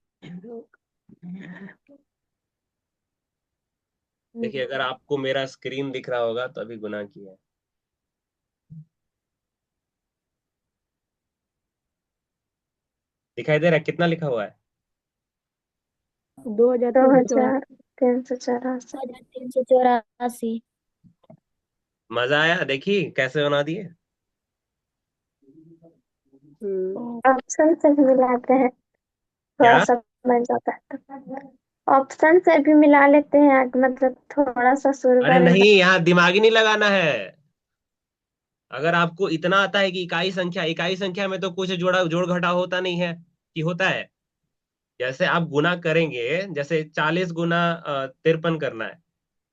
देखिए, अगर आपको मेरा स्क्रीन दिख रहा होगा तो अभी गुना किया है। दिखाई दे रहा है कितना लिखा हुआ है? 2384। 2384। 2384। मजा आया? देखिए कैसे बना दिए। ऑप्शन से भी मिलाते हैं, थोड़ा क्या? सा समझ जाता है। ऑप्शन से भी मिला लेते हैं, मतलब थोड़ा सा शुरू अरे करें। नहीं, यहाँ दिमाग ही नहीं लगाना है। अगर आपको इतना आता है कि इकाई संख्या में तो कुछ जोड़ घटा होता नहीं है, कि होता है? जैसे आप गुना करेंगे, जैसे 40 गुना 53 करना है,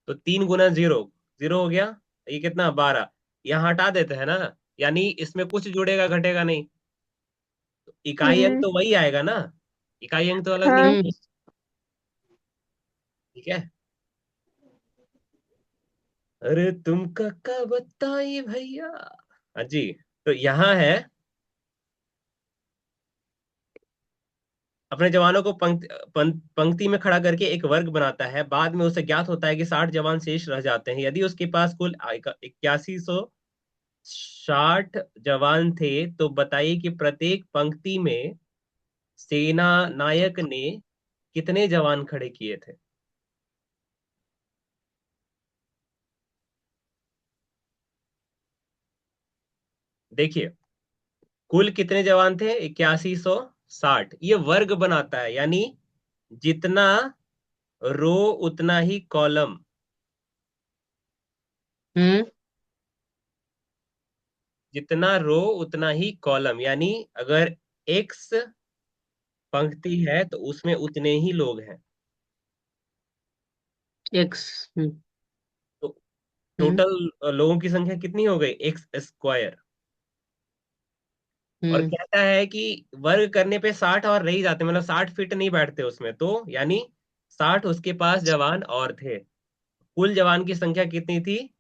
तो 3 गुना 0, 0 हो गया। ये कितना? 12। यहाँ हटा देते हैं ना, यानी इसमें कुछ जुड़ेगा घटेगा नहीं। तो इकाई अंक हम्म तो वही आएगा ना, इकाई अंक तो अलग नहीं हाँ। होगा। ठीक है। अरे तुम का बताइए भैया। हाँ जी। तो यहाँ है, अपने जवानों को पंक्ति में खड़ा करके एक वर्ग बनाता है। बाद में उसे ज्ञात होता है कि 60 जवान शेष रह जाते हैं। यदि उसके पास कुल 8160 जवान थे तो बताइए कि प्रत्येक पंक्ति में सेना नायक ने कितने जवान खड़े किए थे? देखिए, कुल कितने जवान थे? 8160। ये वर्ग बनाता है, यानी जितना रो उतना ही कॉलम। हम्म जितना रो उतना ही कॉलम, यानी अगर एक्स पंक्ति है तो उसमें उतने ही लोग हैं। एक्स। तो हम्म टोटल लोगों की संख्या कितनी हो गई? X square. और हम्म कहता है कि वर्ग करने पे 60 और रह ही जाते, मतलब 60 फिट नहीं बैठते उसमें, तो यानी 60 उसके पास जवान और थे। कुल जवान की संख्या कितनी थी?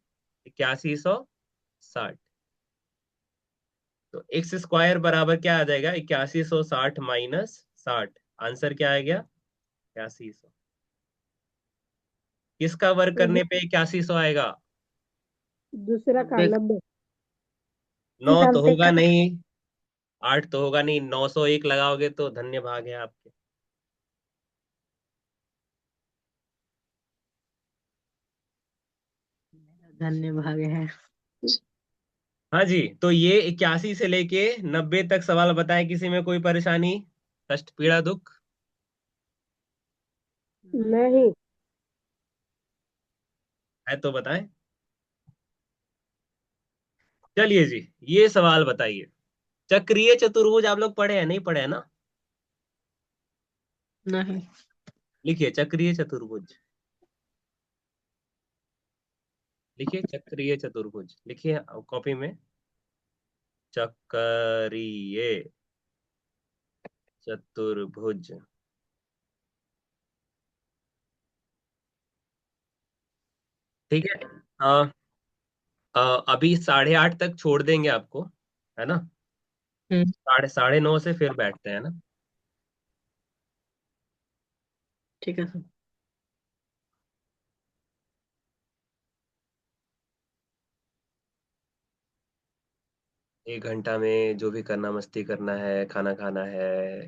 8160। तो एक्स स्क्वायर बराबर क्या आ जाएगा? 8160 माइनस 60। आंसर क्या आ गया? 8100। किसका वर्ग करने पे 8100 आएगा? दूसरा का 90। 90। 9 तो नब्बे होगा का। नहीं, 8 तो होगा नहीं, 901 लगाओगे तो धन्य भाग है आपके। धन्य भाग है। हाँ जी, तो ये 81 से लेके 90 तक सवाल बताए। किसी में कोई परेशानी, कष्ट, पीड़ा, दुख नहीं। है तो बताएं। चलिए जी, ये सवाल बताइए। चक्रीय चतुर्भुज आप लोग पढ़े हैं? नहीं पढ़े हैं ना? नहीं। लिखिए चक्रीय चतुर्भुज। लिखिए चक्रीय चतुर्भुज, लिखिए कॉपी में। चक्रीय चतुर्भुज। ठीक है। हाँ। अभी 8:30 तक छोड़ देंगे आपको, है ना? हम्म साढ़े 9 से फिर बैठते हैं ना। ठीक है सर। 1 घंटा में जो भी करना, मस्ती करना है, खाना खाना है,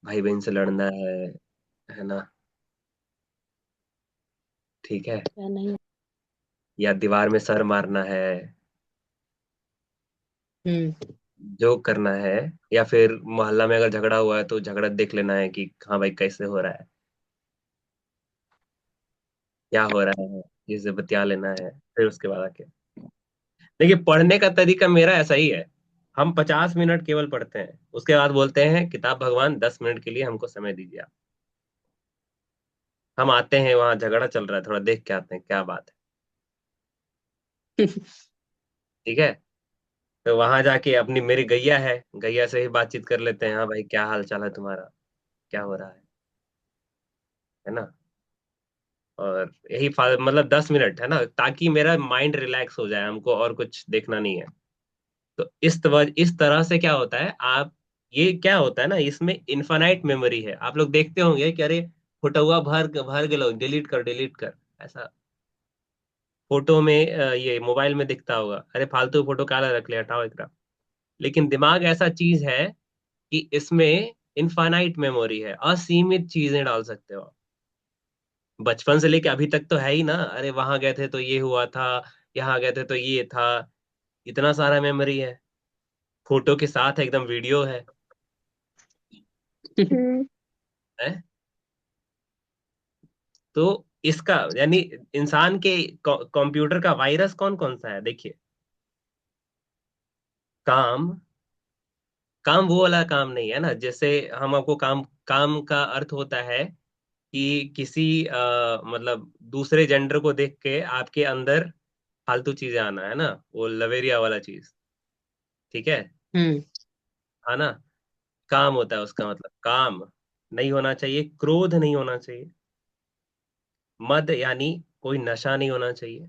भाई बहन से लड़ना है ना? ठीक है। क्या नहीं। या दीवार में सर मारना है, हम्म। जो करना है, या फिर मोहल्ला में अगर झगड़ा हुआ है तो झगड़ा देख लेना है कि हाँ भाई कैसे हो रहा है, क्या हो रहा है, ये से बतिया लेना है, फिर उसके बाद आके। देखिए पढ़ने का तरीका मेरा ऐसा ही है। हम 50 मिनट केवल पढ़ते हैं, उसके बाद बोलते हैं किताब भगवान 10 मिनट के लिए हमको समय दीजिए आप। हम आते हैं, वहां झगड़ा चल रहा है, थोड़ा देख के आते हैं क्या बात है। ठीक है। तो वहां जाके अपनी, मेरी गैया है, गैया से ही बातचीत कर लेते हैं, हाँ भाई क्या हाल चाल है तुम्हारा, क्या हो रहा है ना। और यही मतलब 10 मिनट है ना, ताकि मेरा माइंड रिलैक्स हो जाए, हमको और कुछ देखना नहीं है। तो इस तरह से क्या होता है, आप, ये क्या होता है ना, इसमें इनफाइनाइट मेमोरी है। आप लोग देखते होंगे कि अरे फोटोआ भर भर गेलो, डिलीट कर डिलीट कर, ऐसा फोटो में ये मोबाइल में दिखता होगा, अरे फालतू फोटो काला रख ले, हटाओ एकरा। लेकिन दिमाग ऐसा चीज है कि इसमें इनफाइनाइट मेमोरी है, असीमित चीजें डाल सकते हो आप। बचपन से लेके अभी तक तो है ही ना, अरे वहां गए थे तो ये हुआ था, यहाँ गए थे तो ये था, इतना सारा मेमोरी है, फोटो के साथ एकदम वीडियो हम्म। है। तो इसका यानी इंसान के कंप्यूटर का वायरस कौन कौन सा है, देखिए। काम, काम वो वाला काम नहीं है ना, जैसे हम आपको काम, काम का अर्थ होता है कि किसी मतलब दूसरे जेंडर को देख के आपके अंदर फालतू चीजें आना, है ना, वो लवेरिया वाला चीज। ठीक है। हम्म। है ना। काम होता है उसका मतलब, काम नहीं होना चाहिए, क्रोध नहीं होना चाहिए, मद यानी कोई नशा नहीं होना चाहिए।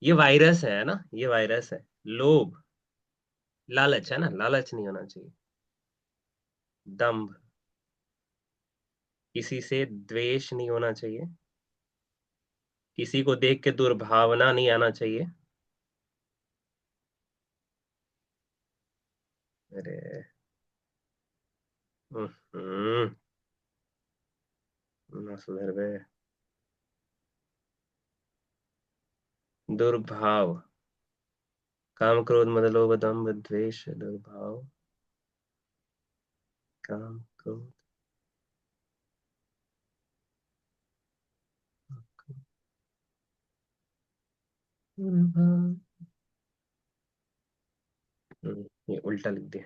ये वायरस है ना, ये वायरस है। लोभ, लालच है ना, लालच नहीं होना चाहिए। दंभ, किसी से द्वेष नहीं होना चाहिए, किसी को देख के दुर्भावना नहीं आना चाहिए। अरे हम्म, ना सुधर गए। दुर्भाव, काम क्रोध मद लोभ दंभ द्वेष दुर्भाव, काम क्रोध दुर्भाव। ये उल्टा लिख दिया,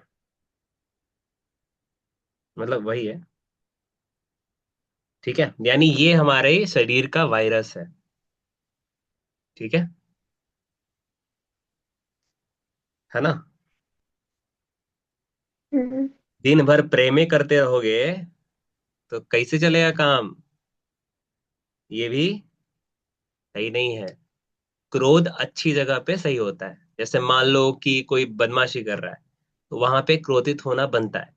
मतलब वही है। ठीक है, यानी ये हमारे शरीर का वायरस है। ठीक है ना। हम्म। दिन भर प्रेमे करते रहोगे तो कैसे चलेगा काम, ये भी सही नहीं है। क्रोध अच्छी जगह पे सही होता है, जैसे मान लो कि कोई बदमाशी कर रहा है, तो वहां पे क्रोधित होना बनता है,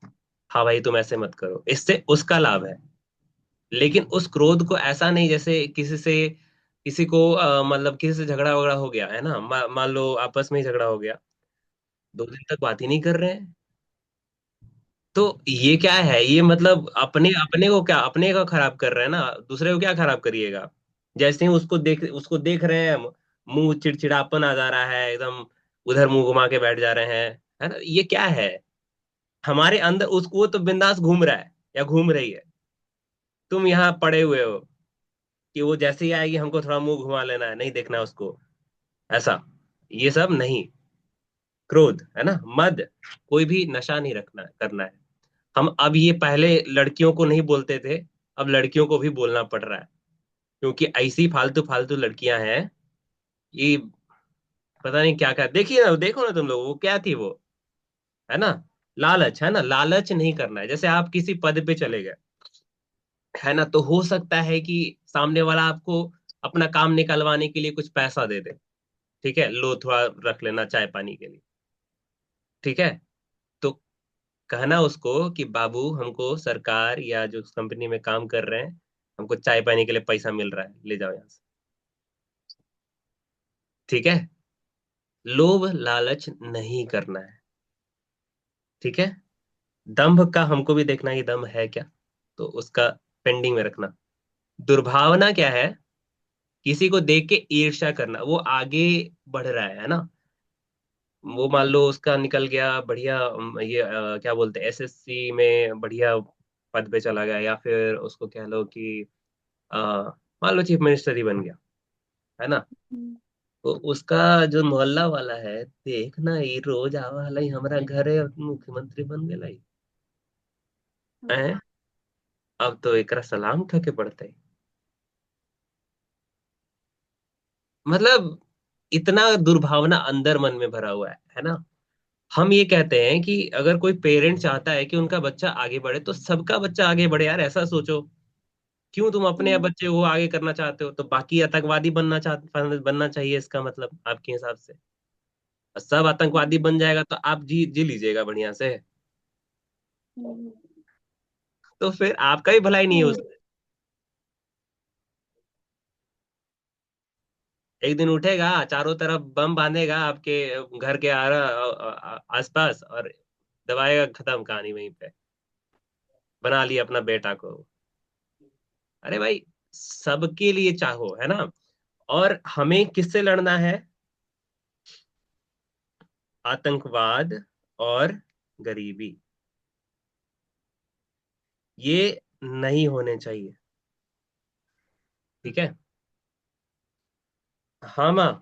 हाँ भाई तुम ऐसे मत करो, इससे उसका लाभ है। लेकिन उस क्रोध को ऐसा नहीं, जैसे किसी से, किसी को मतलब किसी से झगड़ा वगड़ा हो गया है ना, मान लो आपस में ही झगड़ा हो गया, 2 दिन तक बात ही नहीं कर रहे हैं, तो ये क्या है, ये मतलब अपने अपने को क्या, अपने को खराब कर रहे हैं ना, दूसरे को क्या खराब करिएगा। जैसे ही उसको देख रहे हैं, मुंह चिड़चिड़ापन आ जा रहा है एकदम, उधर मुंह घुमा के बैठ जा रहे हैं, है ना, ये क्या है। हमारे अंदर उसको, वो तो बिंदास घूम रहा है या घूम रही है, तुम यहाँ पड़े हुए हो कि वो जैसे ही आएगी हमको थोड़ा मुंह घुमा लेना है, नहीं देखना उसको, ऐसा। ये सब नहीं। क्रोध है ना, मद, कोई भी नशा नहीं रखना करना है। हम अब ये पहले लड़कियों को नहीं बोलते थे, अब लड़कियों को भी बोलना पड़ रहा है, क्योंकि ऐसी फालतू फालतू लड़कियां हैं, ये पता नहीं क्या क्या, देखिए ना, देखो ना तुम लोग, वो क्या थी वो, है ना, लालच, है ना, लालच नहीं करना है। जैसे आप किसी पद पे चले गए, है ना, तो हो सकता है कि सामने वाला आपको अपना काम निकलवाने के लिए कुछ पैसा दे दे, ठीक है, लो थोड़ा रख लेना चाय पानी के लिए। ठीक है। तो कहना उसको कि बाबू हमको सरकार या जो कंपनी में काम कर रहे हैं, हमको चाय पानी के लिए पैसा मिल रहा है, ले जाओ यहाँ से। ठीक है। लोभ लालच नहीं करना है। ठीक है। दंभ का हमको भी देखना है कि दम है क्या, तो उसका पेंडिंग में रखना। दुर्भावना क्या है, किसी को देख के ईर्ष्या करना, वो आगे बढ़ रहा है ना। वो मान लो उसका निकल गया बढ़िया, ये क्या बोलते हैं, एसएससी में बढ़िया पद पे चला गया, या फिर उसको कह लो कि अ, मान लो चीफ मिनिस्टर ही बन गया, है ना। तो उसका जो मोहल्ला वाला है, देख ना ये रोज आवा हलाई हमारा घर है, मुख्यमंत्री बन गया है। अब तो एकरा सलाम ठोके पड़ते, मतलब इतना दुर्भावना अंदर मन में भरा हुआ है ना। हम ये कहते हैं कि अगर कोई पेरेंट चाहता है कि उनका बच्चा आगे बढ़े, तो सबका बच्चा आगे बढ़े यार, ऐसा सोचो। क्यों तुम अपने बच्चे को आगे करना चाहते हो, तो बाकी आतंकवादी बनना चाहिए इसका मतलब आपके हिसाब से? सब आतंकवादी बन जाएगा तो आप जी जी लीजिएगा बढ़िया से, तो फिर आपका भी भलाई नहीं है उसमें। एक दिन उठेगा, चारों तरफ बम बांधेगा आपके घर के आसपास, और दबाएगा, खत्म कहानी वहीं पे, बना लिया अपना बेटा को। अरे भाई, सबके लिए चाहो, है ना। और हमें किससे लड़ना है? आतंकवाद और गरीबी, ये नहीं होने चाहिए। ठीक है। हाँ माँ।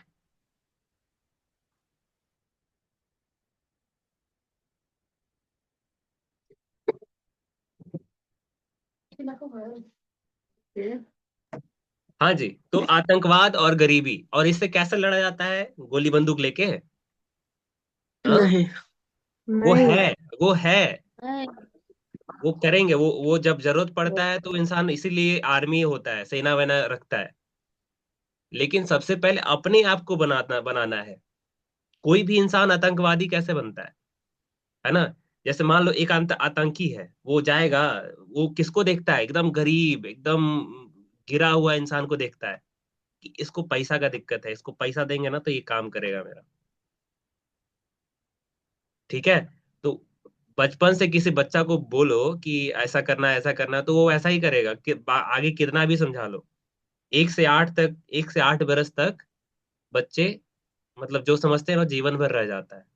हाँ जी, तो आतंकवाद और गरीबी, और इससे कैसे लड़ा जाता है? गोली बंदूक लेके? हाँ, नहीं। वो नहीं। है, वो है, वो करेंगे, वो जब जरूरत पड़ता है तो इंसान इसीलिए आर्मी होता है, सेना वेना रखता है। लेकिन सबसे पहले अपने आप को बनाना बनाना है। कोई भी इंसान आतंकवादी कैसे बनता है ना। जैसे मान लो एक आतंकी है, वो जाएगा, वो किसको देखता है? एकदम गरीब, एकदम गिरा हुआ इंसान को देखता है कि इसको पैसा का दिक्कत है, इसको पैसा देंगे ना तो ये काम करेगा मेरा। ठीक है। तो बचपन से किसी बच्चा को बोलो कि ऐसा करना, तो वो ऐसा ही करेगा कि आगे कितना भी समझा लो। 1 से 8 तक, 1 से 8 बरस तक बच्चे, मतलब जो समझते हैं वो जीवन भर रह जाता है।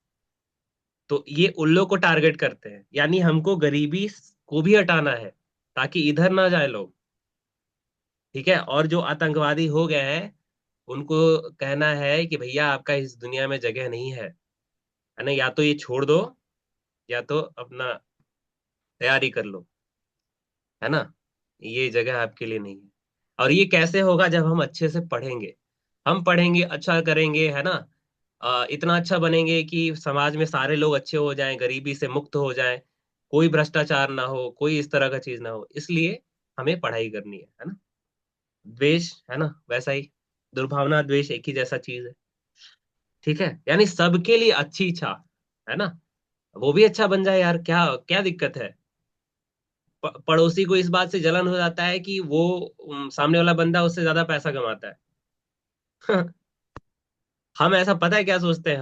तो ये उल्लू को टारगेट करते हैं, यानी हमको गरीबी को भी हटाना है, ताकि इधर ना जाए लोग। ठीक है। और जो आतंकवादी हो गए हैं, उनको कहना है कि भैया आपका इस दुनिया में जगह नहीं है ना, या तो ये छोड़ दो, या तो अपना तैयारी कर लो, है ना। ये जगह आपके लिए नहीं है। और ये कैसे होगा? जब हम अच्छे से पढ़ेंगे, हम पढ़ेंगे, अच्छा करेंगे, है ना। इतना अच्छा बनेंगे कि समाज में सारे लोग अच्छे हो जाएं, गरीबी से मुक्त हो जाएं, कोई भ्रष्टाचार ना हो, कोई इस तरह का चीज ना हो। इसलिए हमें पढ़ाई करनी है ना। द्वेष, है ना, वैसा ही, दुर्भावना द्वेष एक ही जैसा चीज है। ठीक है, यानी सबके लिए अच्छी इच्छा, है ना। वो भी अच्छा बन जाए यार, क्या क्या दिक्कत है? पड़ोसी को इस बात से जलन हो जाता है कि वो सामने वाला बंदा उससे ज्यादा पैसा कमाता है। हम ऐसा, पता है क्या सोचते हैं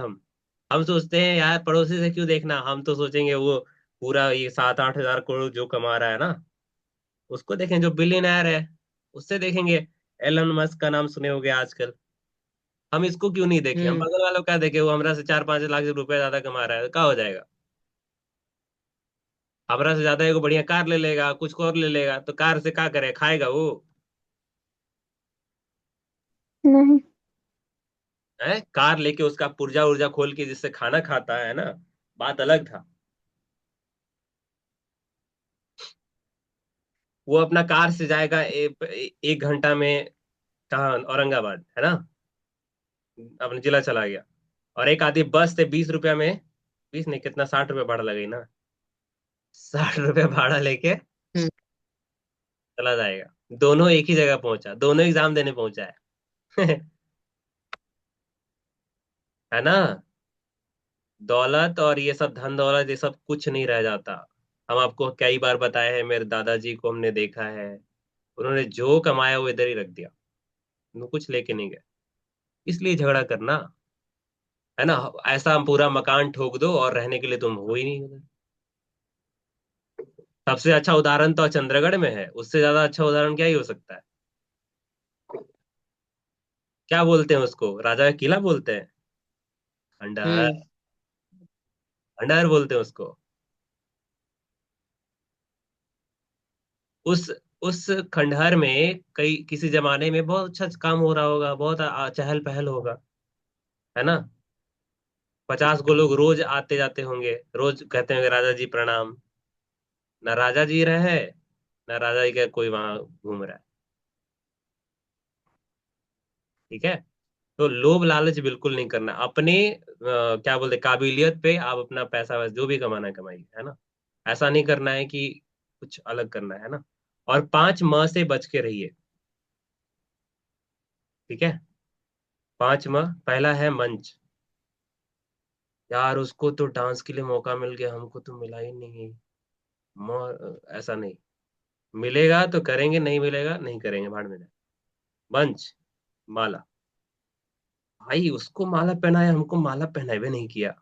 हम सोचते हैं यार पड़ोसी से क्यों देखना, हम तो सोचेंगे वो पूरा ये 7-8 हज़ार करोड़ जो कमा रहा है ना, उसको देखें, जो बिलियनर है उससे देखेंगे। एलन मस्क का नाम सुने होंगे आजकल। हम इसको क्यों नहीं देखें? हम हम्म। बगल वालों का देखें, वो हमरा से 4-5 लाख रुपए ज्यादा कमा रहा है, तो क्या हो जाएगा? हमरा से ज्यादा एगो बढ़िया कार ले लेगा, कुछ और ले लेगा, तो कार से क्या करे, खाएगा वो? नहीं। है, कार लेके उसका पुर्जा उर्जा खोल के जिससे खाना खाता है ना, बात अलग था। वो अपना कार से जाएगा 1 घंटा में, कहाँ, औरंगाबाद, है ना, अपने जिला चला गया। और एक आदमी बस से 20 रुपया में, 20 नहीं, कितना, 60 रुपये भाड़ा लगेगा ना, 60 रुपये भाड़ा लेके हम्म। चला जाएगा। दोनों एक ही जगह पहुंचा, दोनों एग्जाम देने पहुंचा है। है ना। दौलत और ये सब धन दौलत, ये सब कुछ नहीं रह जाता। हम आपको कई बार बताए हैं, मेरे दादाजी को हमने देखा है, उन्होंने जो कमाया वो इधर ही रख दिया, वो कुछ लेके नहीं गए। इसलिए झगड़ा करना, है ना। ऐसा हम पूरा मकान ठोक दो और रहने के लिए तुम हो ही नहीं उधर। सबसे अच्छा उदाहरण तो चंद्रगढ़ में है, उससे ज्यादा अच्छा उदाहरण क्या ही हो सकता है? क्या बोलते हैं उसको? राजा का किला बोलते हैं? खंडहर। खंडहर बोलते हैं उसको। उस खंडहर में कई किसी जमाने में बहुत अच्छा काम हो रहा होगा, बहुत चहल पहल होगा, है ना? 50 गो लोग रोज आते जाते होंगे, रोज कहते होंगे राजा जी प्रणाम। ना राजा जी रहे, ना राजा जी का कोई वहां घूम रहा है। ठीक है? तो लोभ लालच बिल्कुल नहीं करना अपने, क्या बोलते, काबिलियत पे आप अपना पैसा वैसा जो भी कमाना है कमाइए, है ना? ऐसा नहीं करना है कि कुछ अलग करना है ना? और 5 म से बच के रहिए। ठीक है? 5 म, पहला है मंच। यार उसको तो डांस के लिए मौका मिल गया, हमको तो मिला ही नहीं। ऐसा नहीं, मिलेगा तो करेंगे, नहीं मिलेगा नहीं करेंगे, भाड़ में जाए। मंच, माला। भाई उसको माला पहनाया, हमको माला पहनाए भी नहीं किया।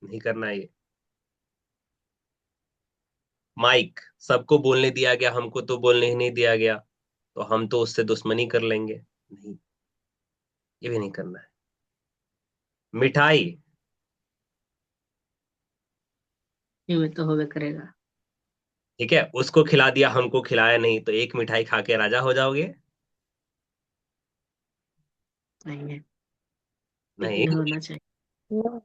नहीं करना है ये। माइक, सबको बोलने दिया गया, हमको तो बोलने ही नहीं दिया गया, तो हम तो उससे दुश्मनी कर लेंगे। नहीं, ये भी नहीं करना है। मिठाई, ये में तो होबे करेगा। ठीक है, उसको खिला दिया, हमको खिलाया नहीं, तो एक मिठाई खा के राजा हो जाओगे? नहीं है, नहीं। लेकिन होना चाहिए।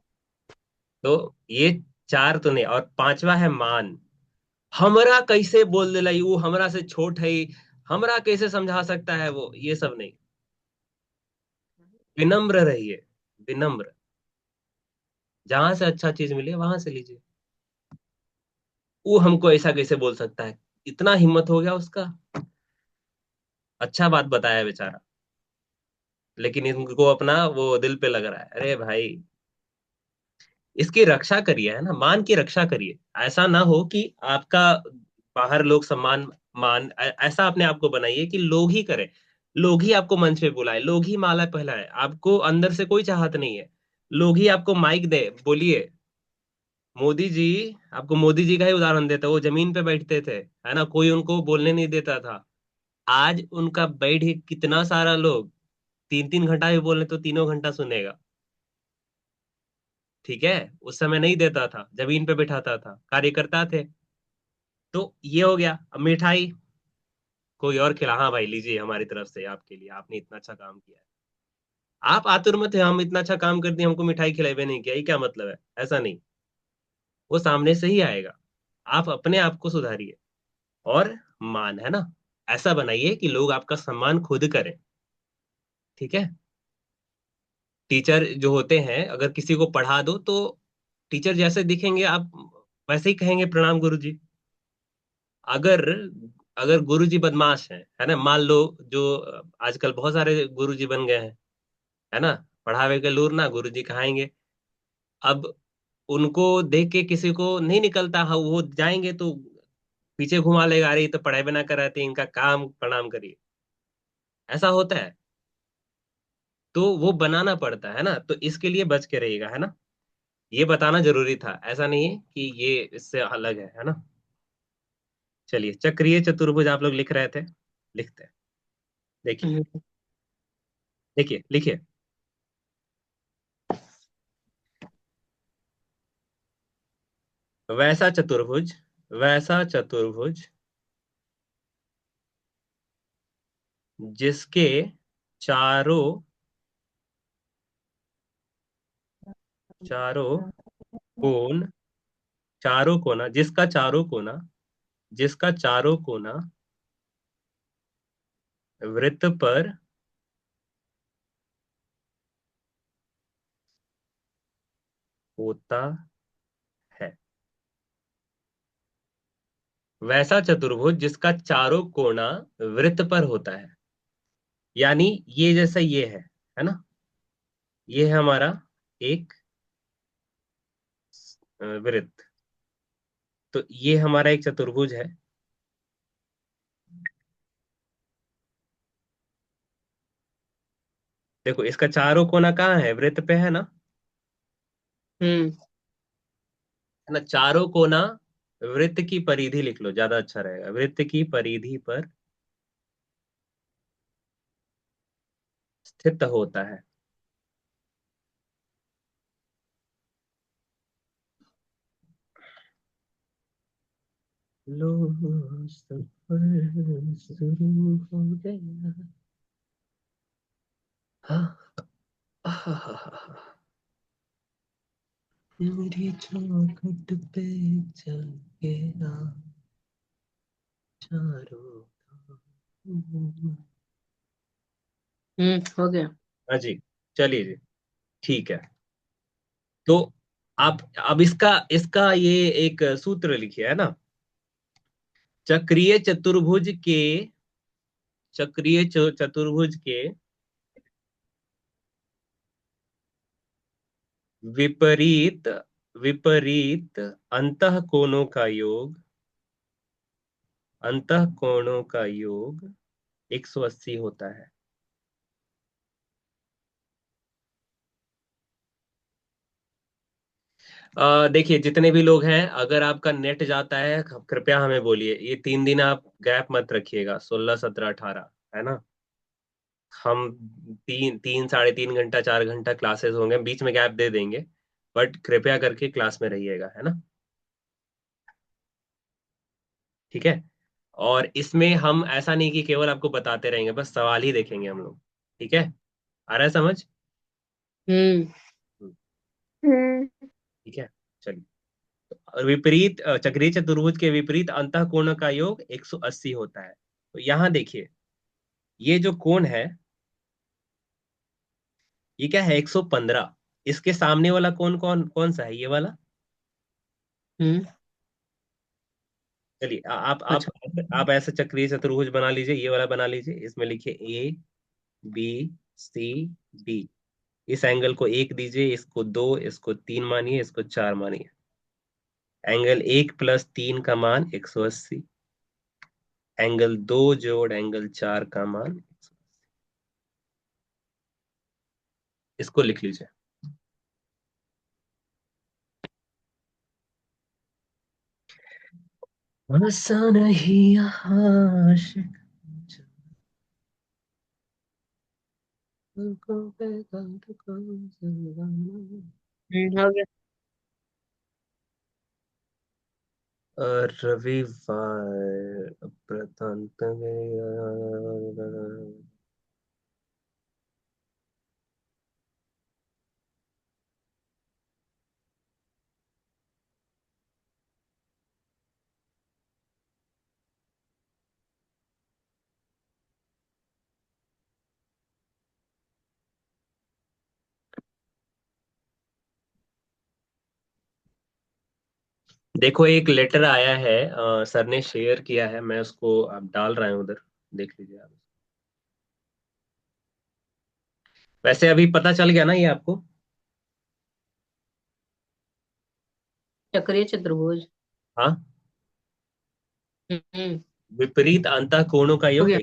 तो ये 4 तो नहीं, और 5वां है मान। हमरा कैसे बोल दिला, वो हमरा से छोट है, हमरा कैसे समझा सकता है वो, ये सब नहीं। विनम्र रहिए, विनम्र। जहां से अच्छा चीज मिले वहां से लीजिए। वो हमको ऐसा कैसे बोल सकता है, इतना हिम्मत हो गया उसका। अच्छा बात बताया बेचारा, लेकिन इनको अपना वो दिल पे लग रहा है। अरे भाई, इसकी रक्षा करिए, है ना? मान की रक्षा करिए। ऐसा ना हो कि आपका बाहर लोग सम्मान, ऐसा अपने आप को बनाइए कि लोग ही करें, लोग ही आपको मंच पे बुलाए, लोग ही माला पहनाए, आपको अंदर से कोई चाहत नहीं है। लोग ही आपको माइक दे, बोलिए। मोदी जी, आपको मोदी जी का ही उदाहरण देता, वो जमीन पे बैठते थे, है ना? कोई उनको बोलने नहीं देता था। आज उनका बैठ के कितना सारा लोग 3-3 घंटा भी बोले तो तीनों घंटा सुनेगा। ठीक है? उस समय नहीं देता था, जमीन पे बिठाता था, कार्यकर्ता थे। तो ये हो गया। अब मिठाई कोई और खिला, हाँ भाई लीजिए, हमारी तरफ से आपके लिए, आपने इतना अच्छा काम किया है। आप आतुर मत है, हम इतना अच्छा काम कर दिए, हमको मिठाई खिलाई भी नहीं किया, ये क्या मतलब है? ऐसा नहीं, वो सामने से ही आएगा। आप अपने आप को सुधारिए। और मान, है ना, ऐसा बनाइए कि लोग आपका सम्मान खुद करें। ठीक है? टीचर जो होते हैं, अगर किसी को पढ़ा दो तो टीचर जैसे दिखेंगे आप वैसे ही कहेंगे प्रणाम गुरुजी। अगर अगर गुरुजी बदमाश है ना, मान लो, जो आजकल बहुत सारे गुरुजी बन गए हैं, है ना, पढ़ावे के लूर ना गुरुजी कहाएंगे। अब उनको देख के किसी को नहीं निकलता, हाँ वो जाएंगे तो पीछे घुमा लेगा, अरे ये तो पढ़ाई बिना कराते, इनका काम प्रणाम करिए। ऐसा होता है, तो वो बनाना पड़ता है ना, तो इसके लिए बच के रहिएगा, है ना? ये बताना जरूरी था, ऐसा नहीं है कि ये इससे अलग है ना? चलिए, चक्रीय चतुर्भुज आप लोग लिख रहे थे, लिखते हैं। देखिए, हम्म, देखिए, लिखिए। वैसा चतुर्भुज, वैसा चतुर्भुज जिसके चारों चारों कोण, चारों कोना, जिसका चारों कोना वृत्त पर होता है। वैसा चतुर्भुज जिसका चारों कोना वृत्त पर होता है, यानी ये जैसा ये है ना? ये है हमारा एक वृत्त, तो ये हमारा एक चतुर्भुज है। देखो, इसका चारों कोना कहाँ है? वृत्त पे है ना? हम्म, है ना? चारों कोना वृत्त की परिधि लिख लो, ज्यादा अच्छा रहेगा। वृत्त की परिधि पर स्थित होता है। लो सफर शुरू हो गया। मेरी चौखट पे जाके आ चारों हो गया। हाँ जी, चलिए जी, ठीक है। तो आप अब इसका इसका ये एक सूत्र लिखिए, है ना। चक्रीय चतुर्भुज के चतुर्भुज के विपरीत विपरीत अंतः कोणों का योग 180 होता है। देखिए, जितने भी लोग हैं, अगर आपका नेट जाता है कृपया हमें बोलिए। ये 3 दिन आप गैप मत रखिएगा, 16, 17, 18, है ना। हम 3, 3, 3.5 घंटा 4 घंटा क्लासेस होंगे, बीच में गैप दे देंगे, बट कृपया करके क्लास में रहिएगा, है ना। ठीक है। और इसमें हम ऐसा नहीं कि केवल आपको बताते रहेंगे, बस सवाल ही देखेंगे हम लोग। ठीक है, आ रहा है समझ। हम्म। हम्म। ठीक है, चलिए। और विपरीत चक्रीय चतुर्भुज के विपरीत अंतः कोण का योग 180 होता है। तो यहाँ देखिए, ये जो कोण है, ये क्या है, 115। इसके सामने वाला कोण कौन कौन सा है, ये वाला। हम्म। चलिए, अच्छा। आप ऐसा चक्रीय चतुर्भुज बना लीजिए, ये वाला बना लीजिए। इसमें लिखिए ए बी सी डी। इस एंगल को 1 दीजिए, इसको 2, इसको 3 मानिए, इसको 4 मानिए। एंगल 1 + 3 का मान 180। एंगल 2 जोड़ एंगल 4 का मान 180। इसको लिख लीजिए। हंसा नहीं आशिक हो गया। रविवार प्रतांत में देखो, एक लेटर आया है, सर ने शेयर किया है, मैं उसको आप डाल रहा हूँ उधर, देख लीजिए आप। वैसे अभी पता चल गया ना ये आपको। चक्रीय चतुर्भुज। हाँ, हम्म। विपरीत अंतः कोणों का हो योग गया।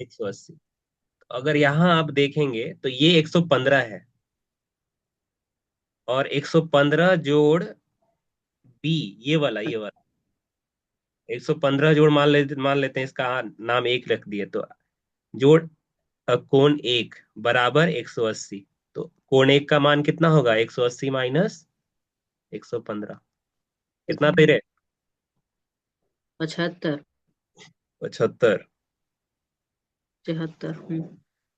180। अगर यहाँ आप देखेंगे तो ये 115 है, और 115 जोड़ बी, ये वाला 115 जोड़ मान लेते हैं, इसका नाम 1 रख दिए, तो जोड़ कोण 1 बराबर 180। तो कोण 1 का मान कितना होगा, 180 माइनस 115, कितना तेरे 75। 75। 73।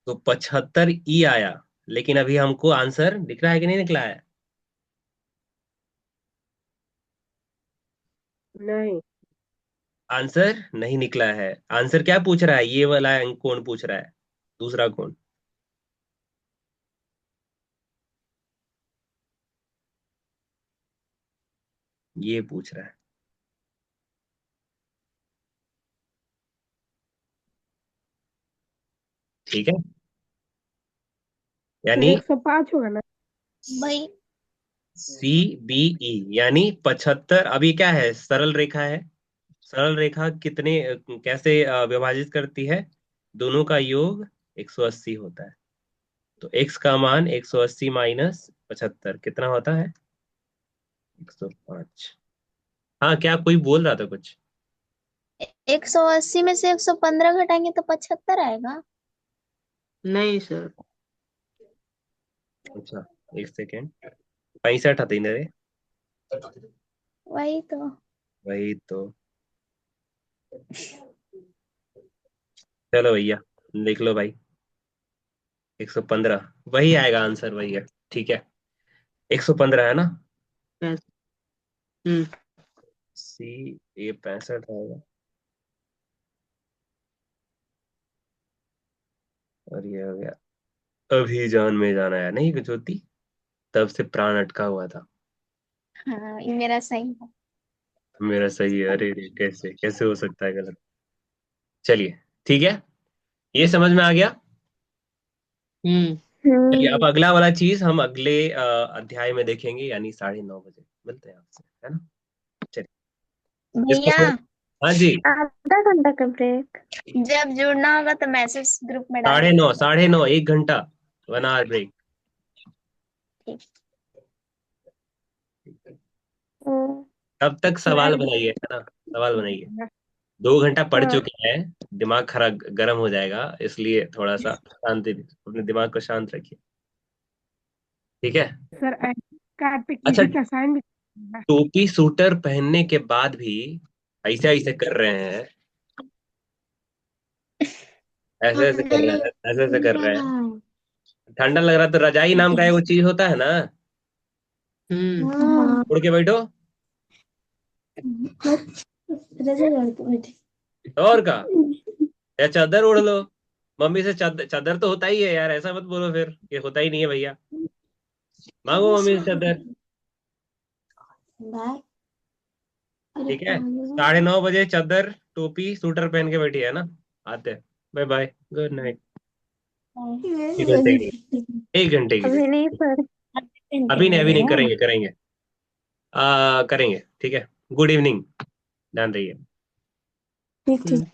तो 75 ई आया, लेकिन अभी हमको आंसर दिख रहा है कि नहीं निकला है। नहीं। आंसर नहीं निकला है। आंसर क्या पूछ रहा है, ये वाला कौन पूछ रहा है, दूसरा कौन। ये पूछ रहा है। ठीक है, तो यानी 105 होगा ना। भाई सी बी ई, यानी 75। अभी क्या है, सरल रेखा है। सरल रेखा कितने कैसे विभाजित करती है, दोनों का योग 180 होता है। तो x का मान 180 माइनस 75 कितना होता है, 105। हाँ, क्या कोई बोल रहा था कुछ। 180 में से 115 घटाएंगे तो 75 आएगा। नहीं सर। अच्छा, एक सेकेंड, 65 आती ना रे। वही तो। वही तो। चलो भैया, लिख लो भाई, 115 वही आएगा आंसर, वही है। ठीक है, 115 है ना। हम्म सी, ये 65 आएगा, और ये हो गया। अभी जान में जाना है नहीं कुछ होती, तब से प्राण अटका हुआ था। हाँ ये मेरा सही है। मेरा सही है, अरे रे, कैसे कैसे हो सकता है गलत। चलिए, ठीक है, ये समझ में आ गया। हम्म चलिए, अब अगला वाला चीज हम अगले अध्याय में देखेंगे, यानी 9:30 बजे मिलते हैं आपसे, है ना। चलिए, इसको भैया हाँ जी, आधा घंटा का ब्रेक। जब जुड़ना होगा तो मैसेज ग्रुप में डाल 9:30, दीजिएगा। 9:30, 1 घंटा, 1 आवर ब्रेक। ठीक। तब तक सवाल बनाइए, है ना, सवाल बनाइए। 2 घंटा पढ़ हाँ चुके हैं, दिमाग खराब गर्म हो जाएगा, इसलिए थोड़ा सा शांति, अपने दिमाग को शांत रखिए, ठीक है। सर कार्ड पे अच्छा, किसी का साइन भी करना है। टोपी सूटर पहनने के बाद भी ऐसे ऐसे कर रहे हैं, ऐसे ऐसे कर रहे हैं, ऐसे ऐसे कर रहे हैं। ठंडा लग रहा है तो रजाई नाम का एक वो चीज होता है ना, हम्म उड़ के बैठो। और का, या चादर ओढ़ लो। मम्मी से चादर, चादर तो होता ही है यार, ऐसा मत बोलो फिर ये होता ही नहीं है भैया। मांगो मम्मी से चादर, ठीक है। 9:30 बजे चादर टोपी सूटर पहन के बैठी है ना, आते हैं। Bye bye, good night. 1 घंटे के लिए, 1 घंटे के लिए। अभी नहीं सर। अभी नहीं, करेंगे करेंगे, करेंगे, ठीक है। गुड इवनिंग, ध्यान रहिए। ठीक ठीक।